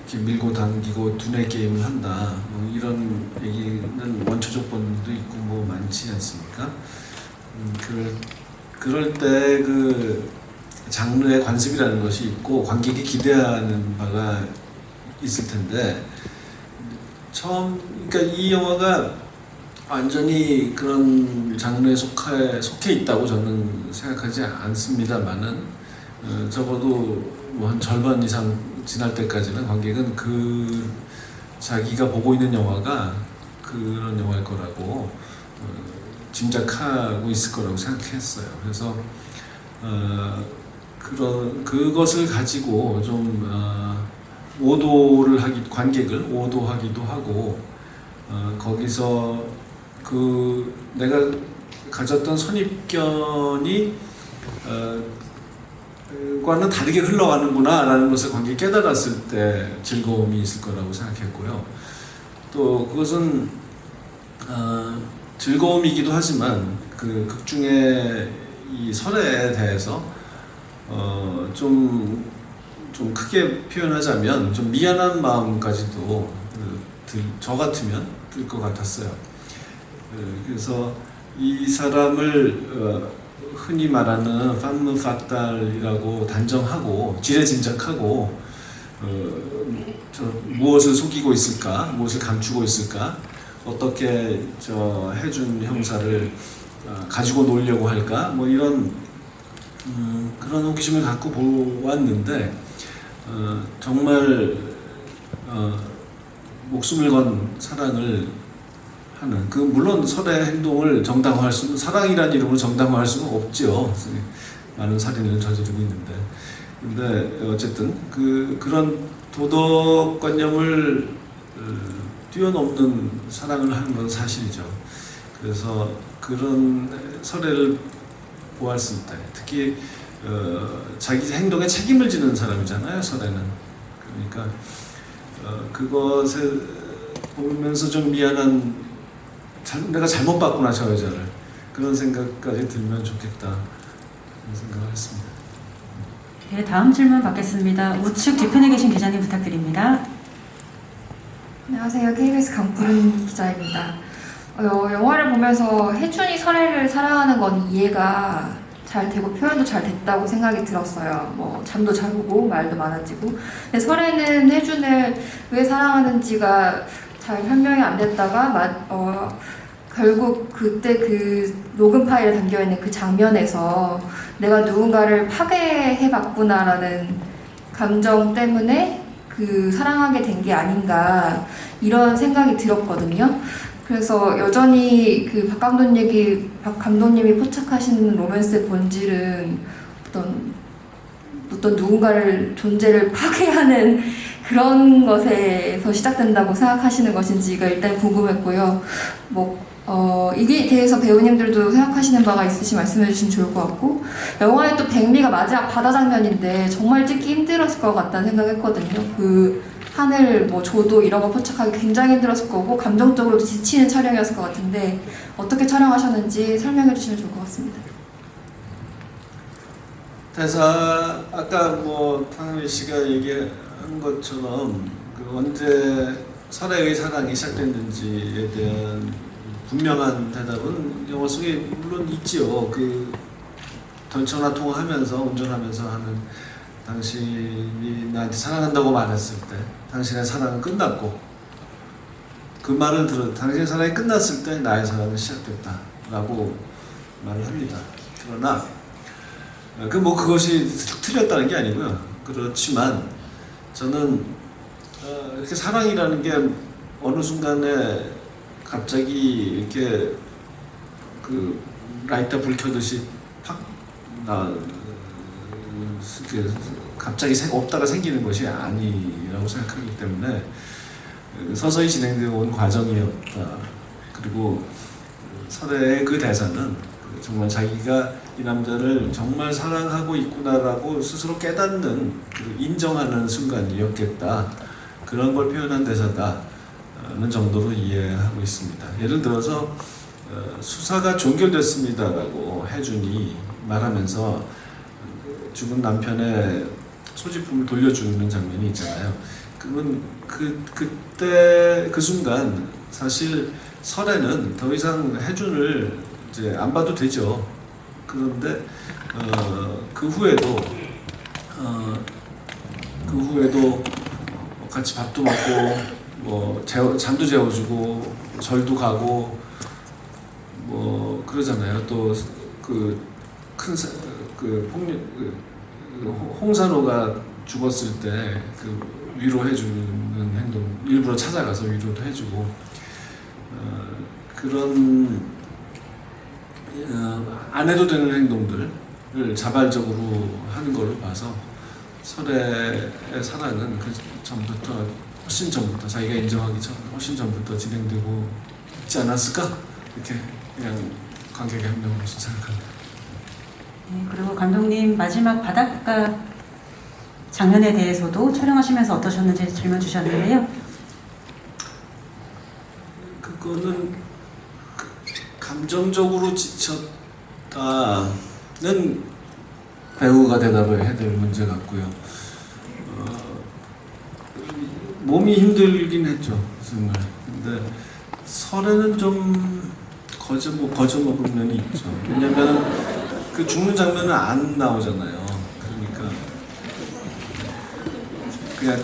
이렇게 밀고 당기고 두뇌 게임을 한다, 뭐 이런 얘기는 원초 조건도 있고 뭐 많지 않습니까? 그럴 때 그 장르의 관습이라는 것이 있고 관객이 기대하는 바가 있을 텐데, 그러니까 이 영화가 완전히 그런 장르에 속해 있다고 저는 생각하지 않습니다만은, 적어도 뭐 한 절반 이상 지날 때까지는 관객은 자기가 보고 있는 영화가 그런 영화일 거라고 짐작하고 있을 거라고 생각했어요. 그래서 그것을 가지고 좀 관객을 오도하기도 하고, 거기서 내가 가졌던 선입견이 과는 다르게 흘러가는구나라는 것을 관객이 깨달았을 때 즐거움이 있을 거라고 생각했고요. 또 그것은 즐거움이기도 하지만 그 극중의 이 설에 대해서 좀 크게 표현하자면 좀 미안한 마음까지도 저 같으면 들 것 같았어요. 그래서 이 사람을 흔히 말하는 팜무 파탈이라고 단정하고 지레짐작하고 무엇을 속이고 있을까, 무엇을 감추고 있을까, 어떻게 해준 형사를 가지고 놀려고 할까, 뭐 이런 그런 호기심을 갖고 보았는데, 정말 목숨을 건 사랑을 하는, 물론 설의 행동을 정당화할 수는, 사랑이라는 이름으로 정당화할 수는 없죠. 많은 살인을 저지르고 있는데, 근데 어쨌든 그런 도덕관념을 뛰어넘는 사랑을 하는 건 사실이죠. 그래서 그런 설애를 보았을 때, 특히 자기 행동에 책임을 지는 사람이잖아요, 설애는. 그러니까 그것을 보면서 좀 미안한, 내가 잘못 봤구나 저 여자를, 그런 생각까지 들면 좋겠다, 그런 생각을 했습니다. 네, 다음 질문 받겠습니다. 우측 뒤편에 계신 기자님 부탁드립니다. 안녕하세요. KBS 강푸른 기자입니다. 영화를 보면서 혜준이 설애를 사랑하는 건 이해가 잘 되고 표현도 잘 됐다고 생각이 들었어요. 뭐 잠도 잘 오고 말도 많아지고. 근데 설애는 혜준을 왜 사랑하는지가 잘 설명이 안 됐다가 결국 그때 그 녹음 파일에 담겨있는 그 장면에서 내가 누군가를 파괴해봤구나라는 감정 때문에 그 사랑하게 된 게 아닌가 이런 생각이 들었거든요. 그래서 여전히 그 박 감독님이 포착하신 로맨스의 본질은 어떤 누군가를 존재를 파괴하는 그런 것에서 시작된다고 생각하시는 것인지가 일단 궁금했고요. 이게 대해서 배우님들도 생각하시는 바가 있으시면 말씀해 주시면 좋을 것 같고, 영화의 또 백미가 마지막 바다 장면인데 정말 찍기 힘들었을 것 같다는 생각했거든요. 그 하늘, 조도 이런 거 포착하기 굉장히 힘들었을 거고 감정적으로도 지치는 촬영이었을 것 같은데 어떻게 촬영하셨는지 설명해 주시면 좋을 것 같습니다. 대사 아까 탕미 씨가 얘기한 것처럼 언제 설애의 사랑이 시작됐는지에 대한 분명한 대답은 영화 속에 물론 있지요. 전화 통화하면서 운전하면서 하는 당신이 나한테 사랑한다고 말했을 때 당신의 사랑은 끝났고 그 말을 당신의 사랑이 끝났을 때 나의 사랑은 시작됐다라고 말을 합니다. 그러나 그것이 틀렸다는 게 아니고요. 그렇지만 저는 이렇게 사랑이라는 게 어느 순간에 갑자기 이렇게 라이터 불 켜듯이 갑자기 없다가 생기는 것이 아니라고 생각하기 때문에 서서히 진행되어 온 과정이었다. 그리고 설애의 그 대사는 정말 자기가 이 남자를 정말 사랑하고 있구나라고 스스로 깨닫는, 인정하는 순간이었겠다. 그런 걸 표현한 대사다는 정도로 이해하고 있습니다. 예를 들어서 수사가 종결됐습니다라고 혜준이 말하면서 죽은 남편의 소지품을 돌려주는 장면이 있잖아요. 그건 그때 그 순간 사실 설애는 더 이상 혜준을 이제 안 봐도 되죠. 그런데 그 후에도 같이 밥도 먹고 잠도 재워주고 절도 가고 그러잖아요. 또 홍산호가 죽었을 때 위로해주는 행동, 일부러 찾아가서 위로도 해주고 그런 안 해도 되는 행동들을 자발적으로 하는 걸로 봐서 설애의 사랑은 훨씬 전부터 자기가 인정하기 전 훨씬 전부터 진행되고 있지 않았을까? 이렇게 그냥 관객의 한 명으로서 생각합니다. 네, 그리고 감독님 마지막 바닷가 장면에 대해서도 촬영하시면서 어떠셨는지 질문 주셨는데요. 그거는 감정적으로 지쳤다는 배우가 대답을 해야 될 문제 같고요. 몸이 힘들긴 했죠, 정말. 근데 설애는 좀 거저먹은 면이 있죠. 왜냐면 그 죽는 장면은 안 나오잖아요. 그러니까 그냥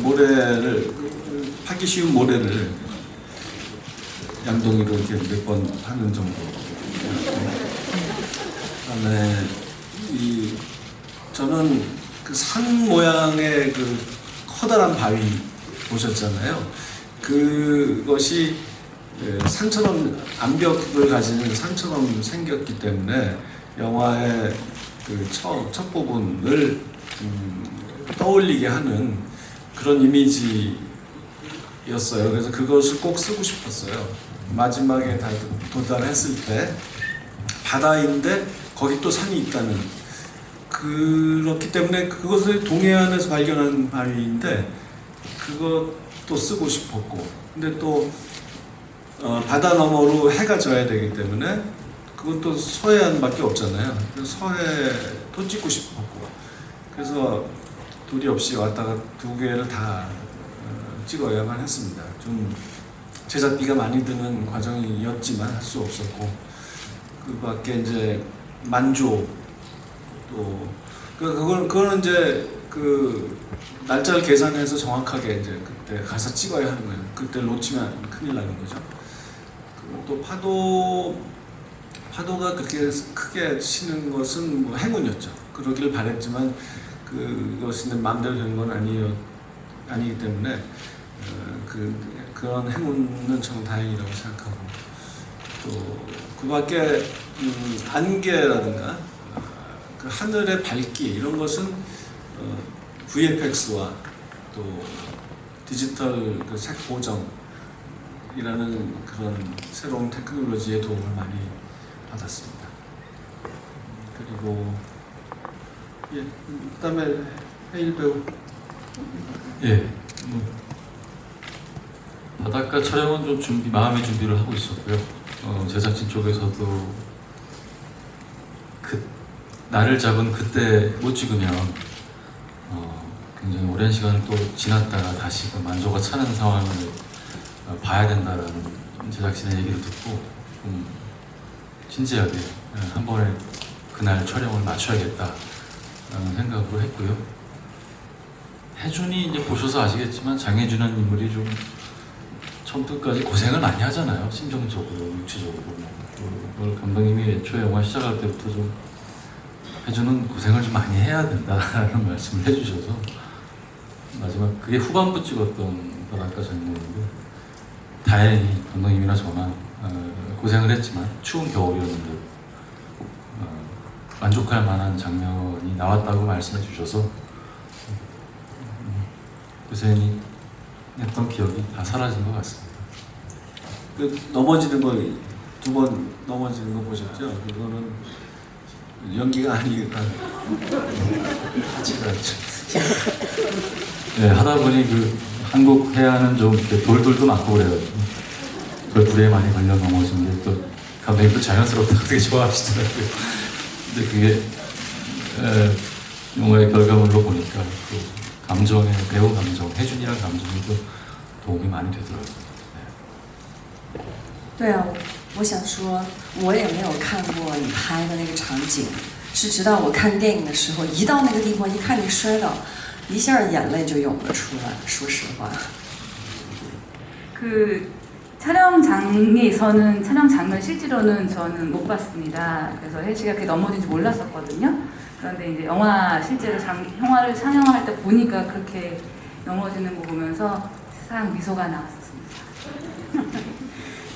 모래를 파기 쉬운 모래를 양동이로 이렇게 몇 번 하는 정도. 그다음에 저는 산 모양의 커다란 바위 보셨잖아요. 그것이 산처럼 암벽을 가지는 산처럼 생겼기 때문에 영화의 첫 부분을 떠올리게 하는 그런 이미지였어요. 그래서 그것을 꼭 쓰고 싶었어요. 마지막에 다 도달했을 때 바다인데 거기 또 산이 있다는, 그렇기 때문에 그것을 동해안에서 발견한 바위인데 그것도 쓰고 싶었고, 근데 또 바다 너머로 해가 져야 되기 때문에 그건 또 서해안밖에 없잖아요. 그래서 서해도 찍고 싶었고, 그래서 도리 없이 왔다가 두 개를 다 찍어야만 했습니다. 좀 제작비가 많이 드는 과정이었지만 할 수 없었고, 그 밖에 이제 만조 또 그거는 이제 그 날짜를 계산해서 정확하게 이제 그때 가서 찍어야 하는 거예요. 그때 놓치면 큰일 나는 거죠. 또 파도가 그렇게 크게 치는 것은 뭐 행운이었죠. 그러기를 바랬지만 그것이 마음대로 되는 건 아니기 때문에 그런 행운은 정 다행이라고 생각하고, 또 그 밖에 안개라든가 그 하늘의 밝기 이런 것은 VFX와 또 디지털 그 색 보정이라는 그런 새로운 테크놀로지의 도움을 많이 받았습니다. 그리고 그다음에 해일 배우. 예. 바닷가 촬영은 좀 마음의 준비를 하고 있었고요. 제작진 쪽에서도 나를 잡은 그때 못 찍으면 굉장히 오랜 시간을 또 지났다가 다시 그 만조가 차는 상황을 봐야 된다라는 제작진의 얘기를 듣고 진지하게 한 번에 그날 촬영을 맞춰야겠다라는 생각으로 했고요. 혜준이 이제 보셔서 아시겠지만 장혜준이라는 인물이 좀 처음부터 끝까지 고생을 많이 하잖아요. 심정적으로, 육체적으로. 그걸 감독님이 애초에 영화 시작할 때부터 좀 혜준은 고생을 좀 많이 해야 된다라는 말씀을 해주셔서 마지막 그게 후반부 찍었던 바닷가 장면인데, 다행히 감독님이나 저나 고생을 했지만 추운 겨울이었는데 만족할 만한 장면이 나왔다고 말씀해 주셔서 고생이 했던 기억이 다 사라진 것 같습니다. 그 넘어지는 거, 2번 넘어지는 거 보셨죠? 그거는 연기가 아니니까 같이 그랬죠. 네, 하다 보니 그 한국 해안은 좀 이렇게 돌들도 많고 그래가지고 돌불에 많이 걸려 넘어진 게 또 감독님도 자연스럽다고 되게 좋아하시더라고요. 근데 그게 영화의 결과물로 보니까 그 감정의 배우 감정, 혜준이랑 감정이 또 도움이 많이 되더라고요. 对啊，我想说，我也没有看过你拍的那个场景，是直到我看电影的时候，一到那个地方，一看你摔倒，一下眼泪就涌了出来。说实话， 그 촬영장에서는 촬영 장면 실제로는 저는 못 봤습니다. 그래서 혜지가 그렇게 넘어진지 몰랐었거든요. 그런데 이제 실제로 영화를 상영할 때 보니까 그렇게 넘어지는 거 보면서 세상 미소가 나왔습니다.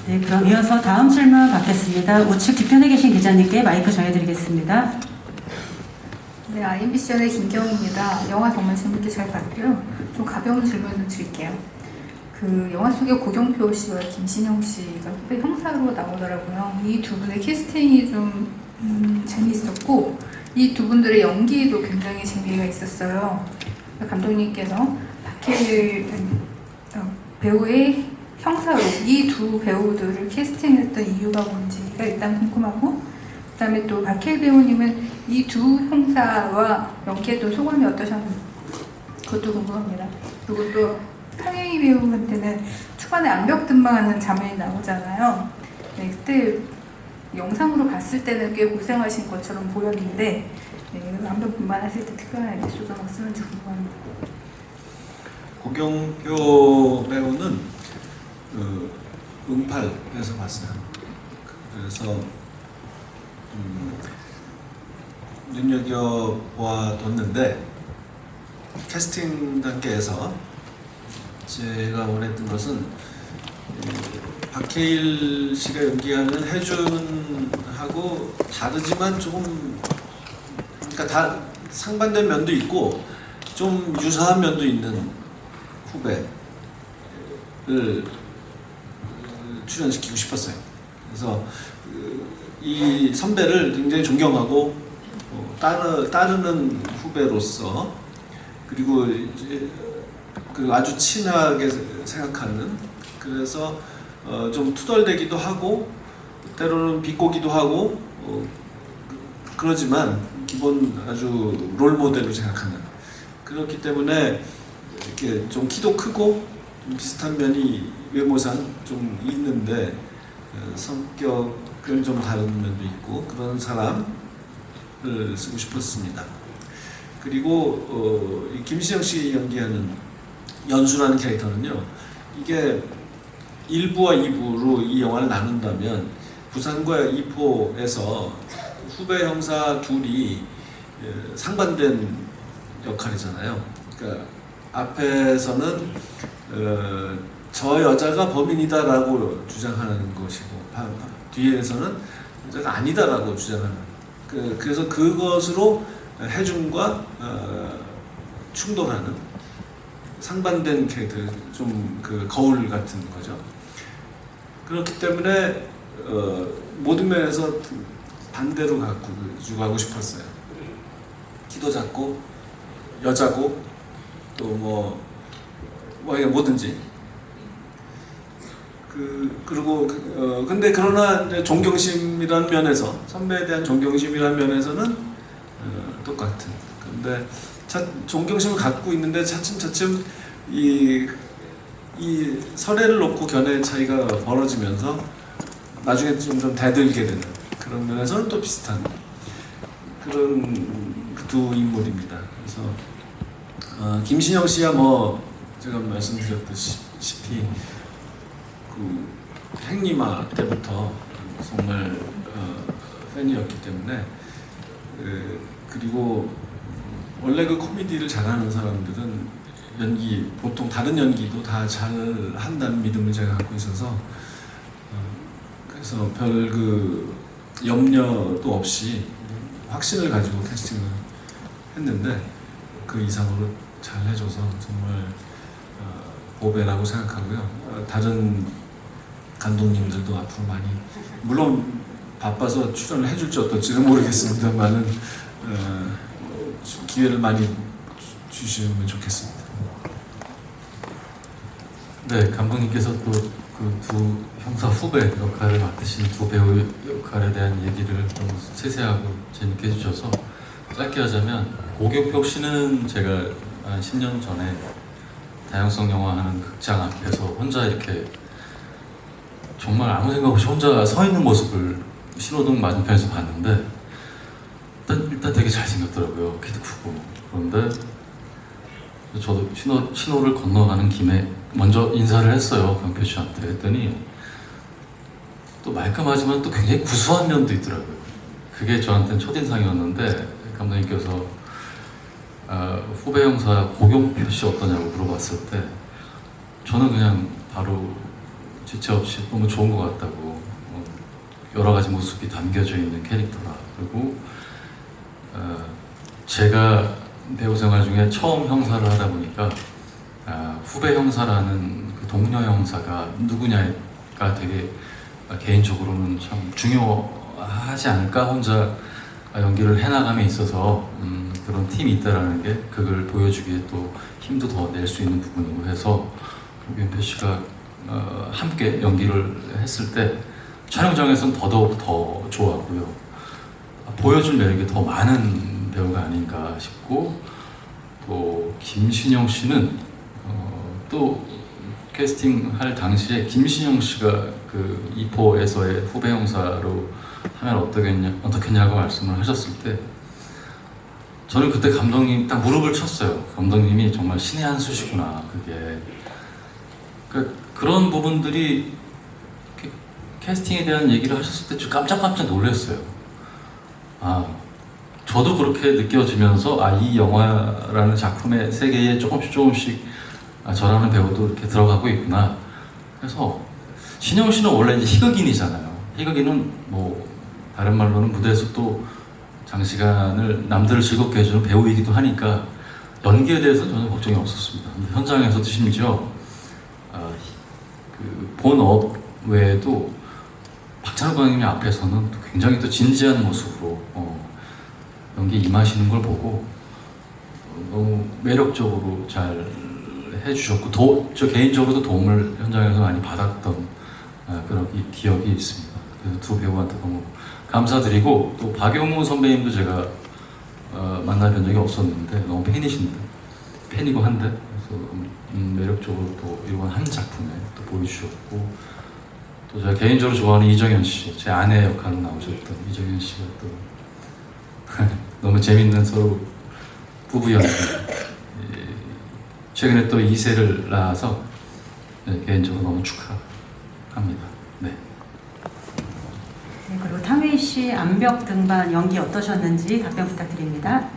네, 그럼 이어서 다음 질문 받겠습니다. 우측 뒤편에 계신 기자님께 마이크 전해드리겠습니다. 네, IMBC연의 김경입니다. 영화 정말 재밌게 잘 봤고요. 좀 가벼운 질문을 드릴게요. 그 영화 속에 고경표 씨와 김신영 씨가 후배 형사로 나오더라고요. 이 두 분의 캐스팅이 좀 재미있었고, 이 두 분들의 연기도 굉장히 재미가 있었어요. 감독님께서 박해일 배우의 형사로 이 두 배우들을 캐스팅했던 이유가 뭔지가 일단 궁금하고, 그 다음에 또 박해일 배우님은 이 두 형사와 연기했던 소감이 어떠셨는지 그것도 궁금합니다. 그리고 또 탕웨이 배우한테는 초반에 암벽등반하는 장면이 나오잖아요. 네, 그때 영상으로 봤을 때는 꽤 고생하신 것처럼 보였는데, 네, 암벽등반 하실 때 특별한 에피소드가 없으면 궁금합니다. 고경표 배우는 응팔에서 봤어요. 그래서 눈여겨보았는데, 캐스팅 단계에서 제가 원했던 것은 박해일 씨가 연기하는 혜준하고 다르지만 조금, 그러니까 상반된 면도 있고 좀 유사한 면도 있는 후배를 출연시키고 싶었어요. 그래서 이 선배를 굉장히 존경하고 따르는 후배로서, 그리고 이제 아주 친하게 생각하는, 그래서 좀 투덜대기도 하고 때로는 비꼬기도 하고 그러지만 기본 아주 롤 모델로 생각하는, 그렇기 때문에 이렇게 좀 키도 크고 좀 비슷한 면이 외모상 좀 있는데 성격은 좀 다른 면도 있고 그런 사람을 쓰고 싶었습니다. 그리고 이 김신영 씨 연기하는 연수라는 캐릭터는요, 이게 1부와 2부로 이 영화를 나눈다면 부산과 이포에서 후배 형사 둘이 상반된 역할이잖아요. 그러니까 앞에서는 저 여자가 범인이다라고 주장하는 것이고 뒤에서는 여자가 아니다라고 주장하는. 그래서 그것으로 해중과 충돌하는 상반된 캐릭터, 좀 그 거울 같은 거죠. 그렇기 때문에 모든 면에서 반대로 가고 싶었어요. 키도 작고 여자고 또 뭐든지 그리고 근데 그러나 이제 존경심이라는 면에서 선배에 대한 존경심이라는 면에서는 똑같은. 근데 존경심을 갖고 있는데 차츰 이 설애를 놓고 견해의 차이가 벌어지면서 나중에 좀 대들게 되는 그런 면에서는 또 비슷한 그런 두 인물입니다. 그래서 김신영 씨야 제가 말씀드렸듯이 그 행리마 때부터 정말 팬이었기 때문에 그리고 원래 그 코미디를 잘하는 사람들은 보통 다른 연기도 다 잘한다는 믿음을 제가 갖고 있어서 그래서 별 염려도 없이 확신을 가지고 캐스팅을 했는데 그 이상으로 잘 해줘서 정말 보배라고 생각하고요. 다른 감독님들도 앞으로 많이, 물론 바빠서 출연을 해줄지 어떨지는 모르겠습니다만은 기회를 많이 주시면 좋겠습니다. 네, 감독님께서 또 그 두 형사 후배 역할을 맡으신 두 배우 역할에 대한 얘기를 너무 세세하고 재밌게 해주셔서 짧게 하자면 고경표 씨는 제가 한 10년 전에 다양성 영화 하는 극장 앞에서 혼자 이렇게 정말 아무 생각 없이 혼자 서 있는 모습을 신호등 맞은편에서 봤는데 일단 되게 잘생겼더라고요. 키도 크고. 그런데 저도 신호를 건너가는 김에 먼저 인사를 했어요. 경표 씨한테. 했더니 또 말끔하지만 또 굉장히 구수한 면도 있더라고요. 그게 저한테는 첫인상이었는데 감독님께서 후배 형사 고경표 씨 어떠냐고 물어봤을 때 저는 그냥 바로 지체 없이 너무 좋은 것 같다고, 여러 가지 모습이 담겨져 있는 캐릭터라. 그리고 제가 배우 생활 중에 처음 형사를 하다 보니까 후배 형사라는 그 동료 형사가 누구냐가 되게 개인적으로는 참 중요하지 않을까, 혼자 연기를 해나감에 있어서 그런 팀이 있다라는 게 그걸 보여주기에 또 힘도 더 낼 수 있는 부분이고 해서 윤표 씨가 함께 연기를 했을 때 촬영장에서는 더더욱 더 좋았고요. 보여줄 매력이 더 많은 배우가 아닌가 싶고, 또 김신영 씨는 또 캐스팅할 당시에 김신영 씨가 그 이포에서의 후배 형사로 하면 어떻겠냐고 말씀을 하셨을 때 저는 그때 감독님 딱 무릎을 쳤어요. 감독님이 정말 신의 한 수시구나. 그게 그런 부분들이 캐스팅에 대한 얘기를 하셨을 때 좀 깜짝 놀랐어요. 저도 그렇게 느껴지면서 이 영화라는 작품의 세계에 조금씩 저라는 배우도 이렇게 들어가고 있구나. 그래서 신영 씨는 원래 이제 희극인이잖아요. 희극인은 다른 말로는 무대에서 또 장시간을 남들을 즐겁게 해주는 배우이기도 하니까 연기에 대해서는 전혀 걱정이 없었습니다. 현장에서도 심지어 본업 외에도 박찬욱 감독님 앞에서는 또 굉장히 또 진지한 모습으로 연기 임하시는 걸 보고 너무 매력적으로 잘 해주셨고 저 개인적으로도 도움을 현장에서 많이 받았던 그런 기억이 있습니다. 그래서 두 배우한테 너무 감사드리고, 또 박용우 선배님도 제가 만나뵌 적이 없었는데 너무 팬이신데 팬이고 한데 그래서 매력적으로 또 이번 한 작품에 또 보여주셨고 또 제가 개인적으로 좋아하는 이정현 씨, 제 아내 역할로 나오셨던 이정현 씨가 또 너무 재밌는 서로 부부 연기. 최근에 또 2세를 낳아서 개인적으로 너무 축하합니다. 네. 네, 그리고 탕웨이 씨 암벽 등반 연기 어떠셨는지 답변 부탁드립니다.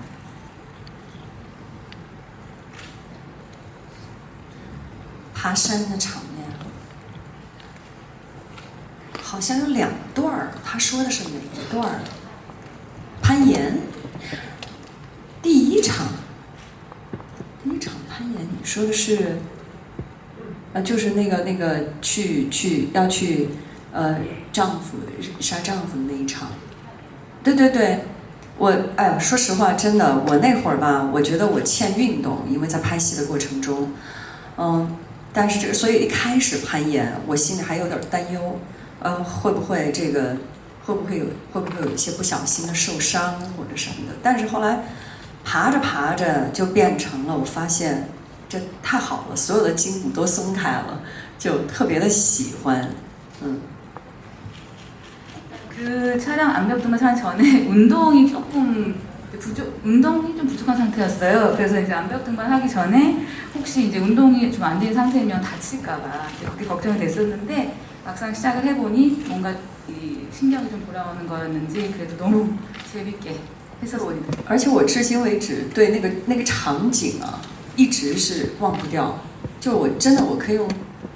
爬山的场面，好像有2段儿。他说的是哪一段儿？攀岩，第一场攀岩，你说的是，就是那个要去丈夫杀丈夫的那一场。对对对，说实话，真的，我那会儿吧，我觉得我欠运动，因为在拍戏的过程中，但是所以一开始攀岩，我心里还有点担忧，会不会有一些不小心的受伤或者什么的。但是后来爬着就变成了，我发现这太好了，所有的筋骨都松开了，就特别的喜欢， 그 촬영 암벽 등반 촬영 전에 운동이 좀 부족한 상태였어요. 그래서 이제 암벽 등반 하기 전에 혹시 이제 운동이 좀 안 된 상태면 다칠까봐 그렇게 걱정이 됐었는데 막상 시작을 해보니 뭔가 이 신경이 좀 돌아오는 거였는지 그래도 너무 재밌게 해서 보니까. 而且我至今为止对那个场景啊，一直是忘不掉。就我真的我可以用，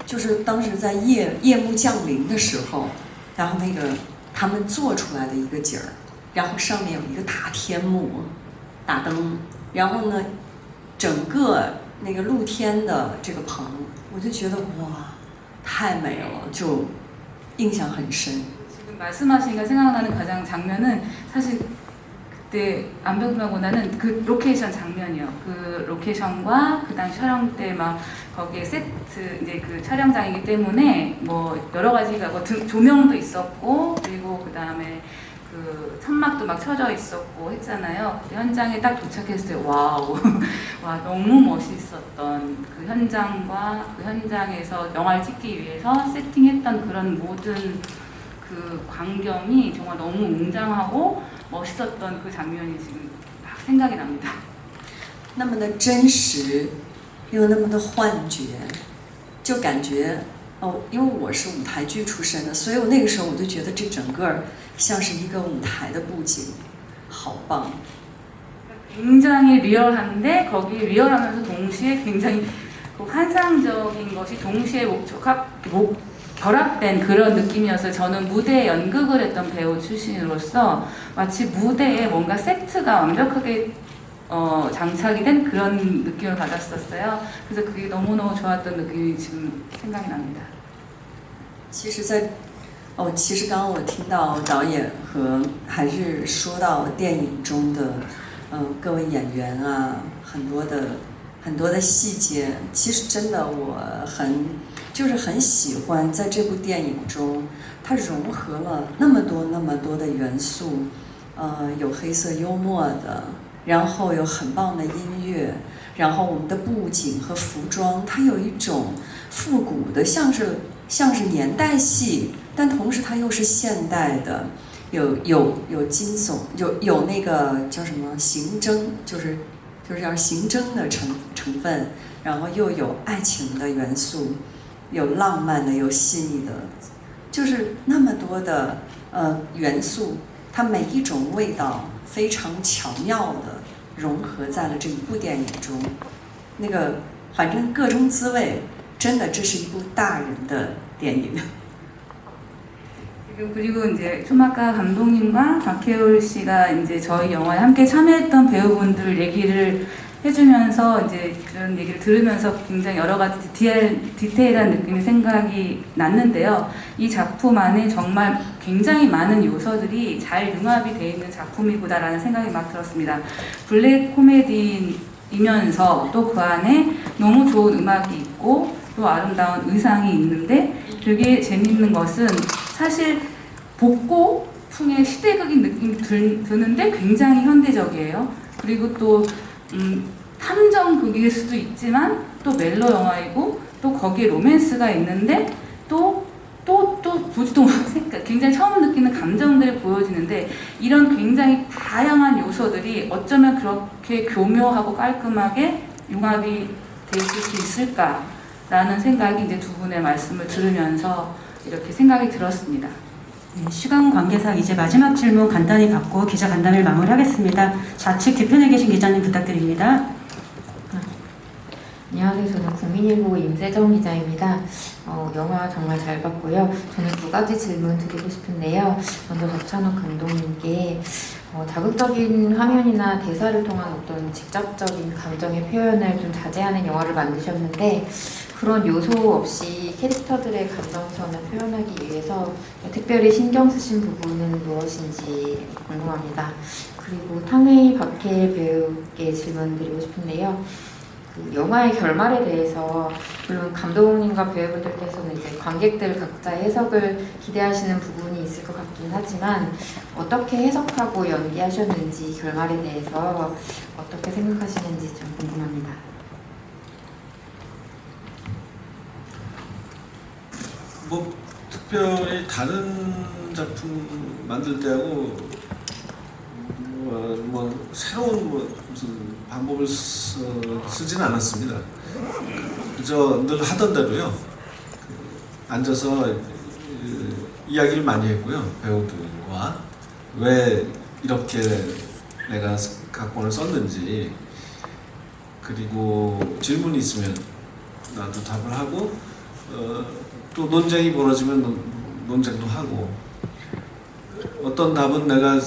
就是当时在夜幕降临的时候，然后那个他们做出来的一个景儿，然后上面有一个大天幕，打灯，然后呢，整个那个露天的这个棚，我就觉得哇，太美了，就印象很深。 지금 말씀하시니까 생각나는 가장 장면은 사실 그때 암벽등반보다는 그 로케이션 장면이요. 그 로케이션과 그 당시 촬영 때 막 거기에 세트 이제 그 촬영장이기 때문에 뭐 여러 가지가 뭐 조명도 있었고 그리고 그 다음에 그 천막도 막 쳐져 있었고 했잖아요. 그 현장에 딱 도착했을 때 와우, 와 너무 멋있었던 그 현장과 그 현장에서 영화를 찍기 위해서 세팅했던 그런 모든 그 광경이 정말 너무 웅장하고 멋있었던 그 장면이 지금 막 생각이 납니다. 那么的真实，又那么的幻觉，就感觉因为我是舞台剧出身的，所以我那个时候我就觉得这整个像是一个舞台的布景，好棒。 굉장히 리얼한데 거기 리얼하면서 동시에 굉장히 그 환상적인 것이 동시에 결합된 그런 느낌이었어요. 저는 무대에 연극을 했던 배우 출신으로서 마치 무대에 뭔가 세트가 완벽하게 장착이 된 그런 느낌을 받았었어요. 그래서 그게 너무너무 좋았던 느낌이 지금 생각이 납니다. 其实刚刚我听到导演和还是说到电影中的各位演员啊，很多的细节，其实真的我很喜欢在这部电影中，它融合了那么多的元素，有黑色幽默的，然后有很棒的音乐，然后我们的布景和服装，它有一种复古的，像是年代戏，但同时它又是现代的，有惊悚，有那个叫什么刑侦，就是要刑侦的成分，然后又有爱情的元素，有浪漫的，有细腻的，就是那么多的元素，它每一种味道非常巧妙的融合在了这一部电影中。那个反正各种滋味，真的这是一部大人的电影。 그리고 이제 초막가 감독님과 박해올 씨가 이제 저희 영화에 함께 참여했던 배우분들 얘기를 해주면서 이제 그런 얘기를 들으면서 굉장히 여러 가지 디테일한 느낌이 생각이 났는데요. 이 작품 안에 정말 굉장히 많은 요소들이 잘 융합이 되어 있는 작품이구나라는 생각이 막 들었습니다. 블랙 코미디이면서 또 그 안에 너무 좋은 음악이 있고 또 아름다운 의상이 있는데 되게 재밌는 것은 사실 복고풍의 시대극인 느낌이 드는데 굉장히 현대적이에요. 그리고 또 탐정극일 수도 있지만 또 멜로 영화이고 또 거기에 로맨스가 있는데 또 보지도 못한 굉장히 처음 느끼는 감정들이 보여지는데 이런 굉장히 다양한 요소들이 어쩌면 그렇게 교묘하고 깔끔하게 융합이 될 수 있을까라는 생각이 이제 두 분의 말씀을 들으면서 이렇게 생각이 들었습니다. 네, 시간 관계상 이제 마지막 질문 간단히 받고 기자 간담회를 마무리하겠습니다. 좌측 뒤편에 계신 기자님 부탁드립니다. 안녕하세요. 저는 국민일보 임세정 기자입니다. 영화 정말 잘 봤고요. 저는 두 가지 질문 드리고 싶은데요. 먼저 박찬욱 감독님께 자극적인 화면이나 대사를 통한 어떤 직접적인 감정의 표현을 좀 자제하는 영화를 만드셨는데 그런 요소 없이 캐릭터들의 감정선을 표현하기 위해서 특별히 신경 쓰신 부분은 무엇인지 궁금합니다. 그리고 탕웨이 박해일 배우께 질문 드리고 싶은데요. 그 영화의 결말에 대해서 물론 감독님과 배우분들께서는 이제 관객들 각자 해석을 기대하시는 부분이 있을 것 같긴 하지만 어떻게 해석하고 연기하셨는지 결말에 대해서 어떻게 생각하시는지 좀 궁금합니다. 뭐 특별히 다른 작품 만들 때하고 뭐 새로운 무슨 방법을 쓰지는 않았습니다. 그저 늘 하던 대로요. 앉아서 이야기를 많이 했고요. 배우들과 왜 이렇게 내가 각본을 썼는지, 그리고 질문이 있으면 나도 답을 하고 또 논쟁이 벌어지면 논쟁도 하고, 어떤 답은 내가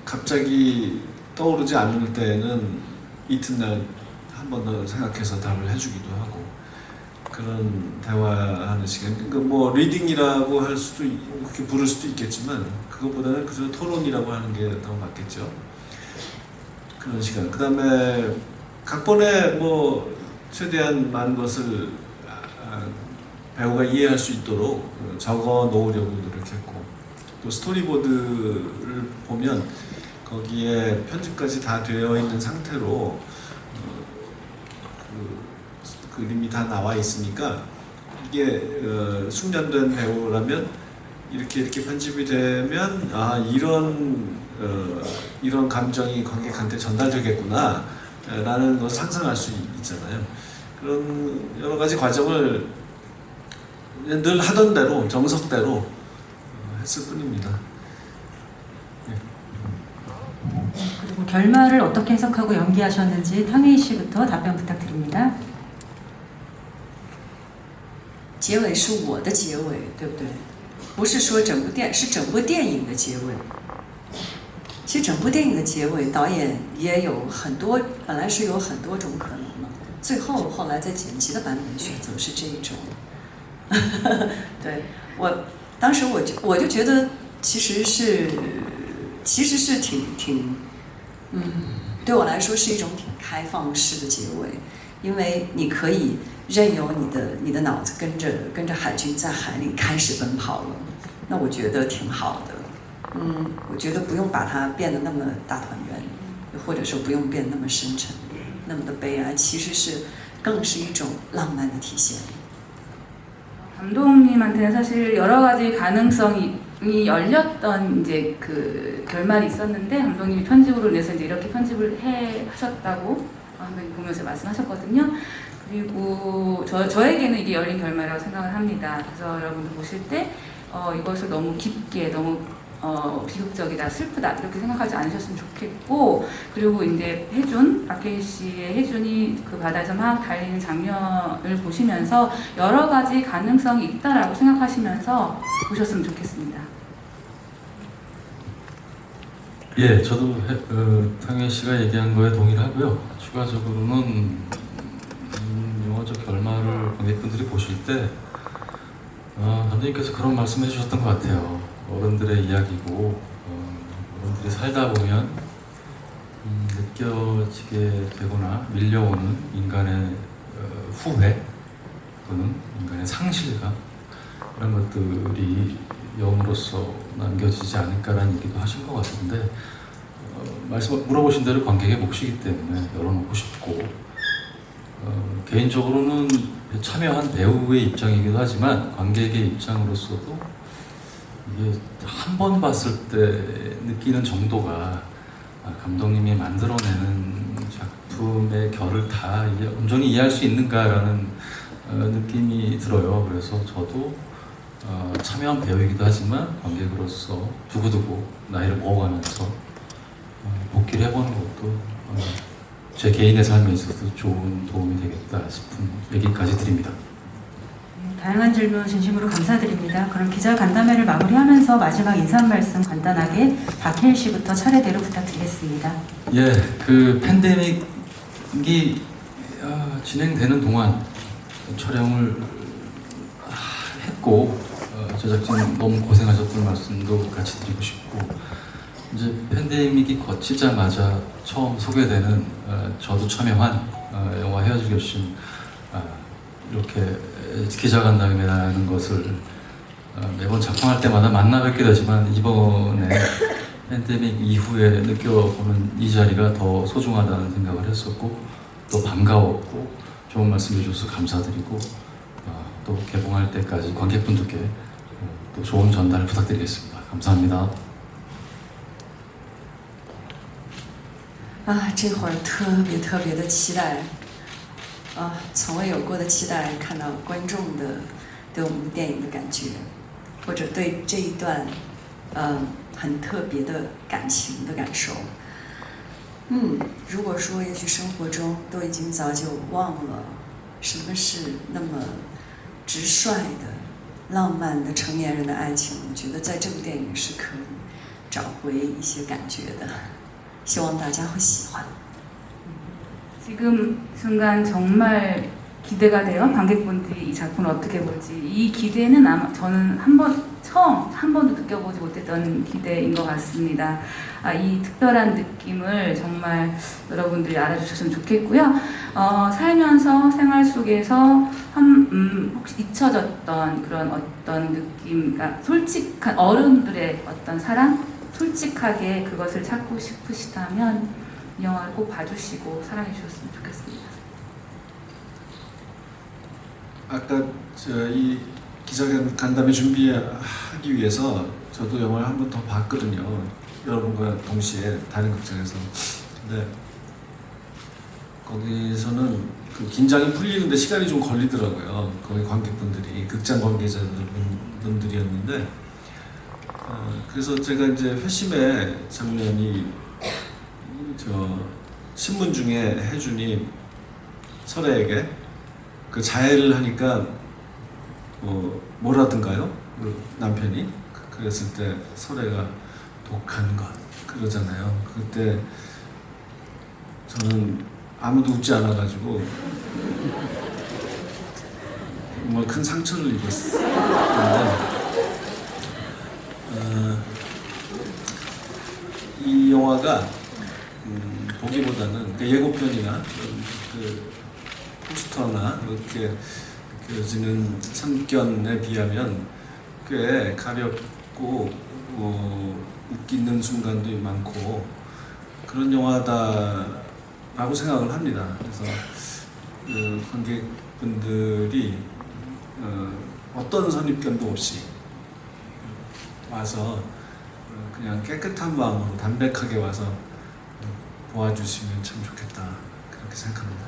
갑자기 떠오르지 않을 때에는 이튿날 한 번 더 생각해서 답을 해주기도 하고, 그런 대화하는 시간. 그러니까 뭐 리딩이라고 할 수도 그렇게 부를 수도 있겠지만 그것보다는 그저 토론이라고 하는 게 더 맞겠죠. 그런 시간. 그다음에 각본에 뭐 최대한 많은 것을 배우가 이해할 수 있도록 적어 놓으려고 노력했고, 또 스토리보드를 보면 거기에 편집까지 다 되어 있는 상태로 그림이 다 나와 있으니까 이게 숙련된 배우라면 이렇게 편집이 되면 이런 감정이 관객한테 전달되겠구나 라는 것을 상상할 수 있잖아요. 그런 여러 가지 과정을 늘 하던 대로 정석대로 했을 뿐입니다. 그리고 결말을 어떻게 해석하고 연기하셨는지 탕웨이 씨부터 답변 부탁드립니다. 结尾是我的结尾，对不对？不是说整部电影的结尾。其实整部电影的结尾，导演也有很多，本来是有很多种可能嘛。后来在剪辑的版本选择是这一种。对，当时我就觉得其实是挺对我来说是一种挺开放式的结尾，因为你可以任由你的脑子跟着海军在海里开始奔跑了，那我觉得挺好的。我觉得不用把它变得那么大团圆，或者说不用变得那么深沉，那么的悲哀，其实更是一种浪漫的体现。 감독님한테는 사실 여러 가지 가능성이 열렸던 이제 그 결말이 있었는데 감독님이 편집으로 인해서 이제 이렇게 편집을 하셨다고 한번 보면서 말씀하셨거든요. 그리고 저에게는 이게 열린 결말이라고 생각을 합니다. 그래서 여러분들 보실 때 이것을 너무 깊게 너무 비극적이다, 슬프다 이렇게 생각하지 않으셨으면 좋겠고, 그리고 이제 박해일 씨의 혜준이 그 바다에서 막 달리는 장면을 보시면서 여러 가지 가능성이 있다라고 생각하시면서 보셨으면 좋겠습니다. 예, 저도 탕웨이 씨가 얘기한 거에 동의를 하고요. 추가적으로는 영화적 결말을 관객분들이 보실 때 감독님께서 그런 말씀해 주셨던 것 같아요. 어른들의 이야기고 어른들이 살다 보면 느껴지게 되거나 밀려오는 인간의 후회 또는 인간의 상실감, 이런 것들이 영으로서 남겨지지 않을까라는 얘기도 하신 것 같은데, 물어보신 대로 관객의 몫이기 때문에 열어놓고 싶고, 개인적으로는 참여한 배우의 입장이기도 하지만 관객의 입장으로서도 이게 한 번 봤을 때 느끼는 정도가 감독님이 만들어내는 작품의 결을 다 이제 온전히 이해할 수 있는가라는 느낌이 들어요. 그래서 저도 참여한 배우이기도 하지만 관객으로서 두고두고 나이를 먹어가면서 복귀를 해보는 것도 제 개인의 삶에 있어서 좋은 도움이 되겠다 싶은 얘기까지 드립니다. 다양한 질문 진심으로 감사드립니다. 그럼 기자 간담회를 마무리하면서 마지막 인사 말씀 간단하게 박해일 씨부터 차례대로 부탁드리겠습니다. 예, 그 팬데믹이 진행되는 동안 촬영을 했고 제작진 너무 고생하셨던 말씀도 같이 드리고 싶고 이제 팬데믹이 거치자마자 처음 소개되는 저도 참여한 영화 헤어질 결심 이렇게 기자간담회라는 것을 매번 작품할 때마다 만나 뵙게 되지만 이번에 팬데믹 이후에 느껴보는 이 자리가 더 소중하다는 생각을 했었고 또 반가웠고 좋은 말씀 해주셔서 감사드리고 또 개봉할 때까지 관객분들께 또 좋은 전달을 부탁드리겠습니다. 감사합니다. 这会儿特别的期待，从未有过的期待，看到观众的对我们电影的感觉，或者对这一段很特别的感情的感受。如果说也许生活中都已经早就忘了什么是那么直率的、浪漫的成年人的爱情，我觉得在这部电影是可以找回一些感觉的。希望大家会喜欢。 지금 순간 정말 기대가 돼요. 관객분들이 이 작품을 어떻게 볼지. 이 기대는 아마 저는 한 번도 느껴보지 못했던 기대인 것 같습니다. 이 특별한 느낌을 정말 여러분들이 알아주셨으면 좋겠고요. 살면서 생활 속에서 혹시 잊혀졌던 그런 어떤 느낌, 그러니까 솔직한 어른들의 어떤 사랑, 솔직하게 그것을 찾고 싶으시다면 이 영화를 꼭 봐주시고 사랑해 주셨으면 좋겠습니다. 아까 이 기자간담회 준비하기 위해서 저도 영화를 한 번 더 봤거든요. 여러분과 동시에 다른 극장에서. 근데 거기서는 그 긴장이 풀리는데 시간이 좀 걸리더라고요. 거기 관객분들이 극장 관계자분들이었는데 그래서 제가 이제 회심의 장면이 신문 중에 혜준이 설애에게 그 자해를 하니까 뭐라든가요? 그 남편이 그랬을 때 설애가 독한 것 그러잖아요. 그때 저는 아무도 웃지 않아가지고 정말 큰 상처를 입었는데 이 영화가 보기보다는 예고편이나 그 포스터나 이렇게 그려지는 선견에 비하면 꽤 가볍고 웃기는 순간도 많고 그런 영화다라고 생각을 합니다. 그래서 관객분들이 어떤 선입견도 없이 와서 그냥 깨끗한 마음으로 담백하게 와서 보아주시면 참 좋겠다 그렇게 생각합니다.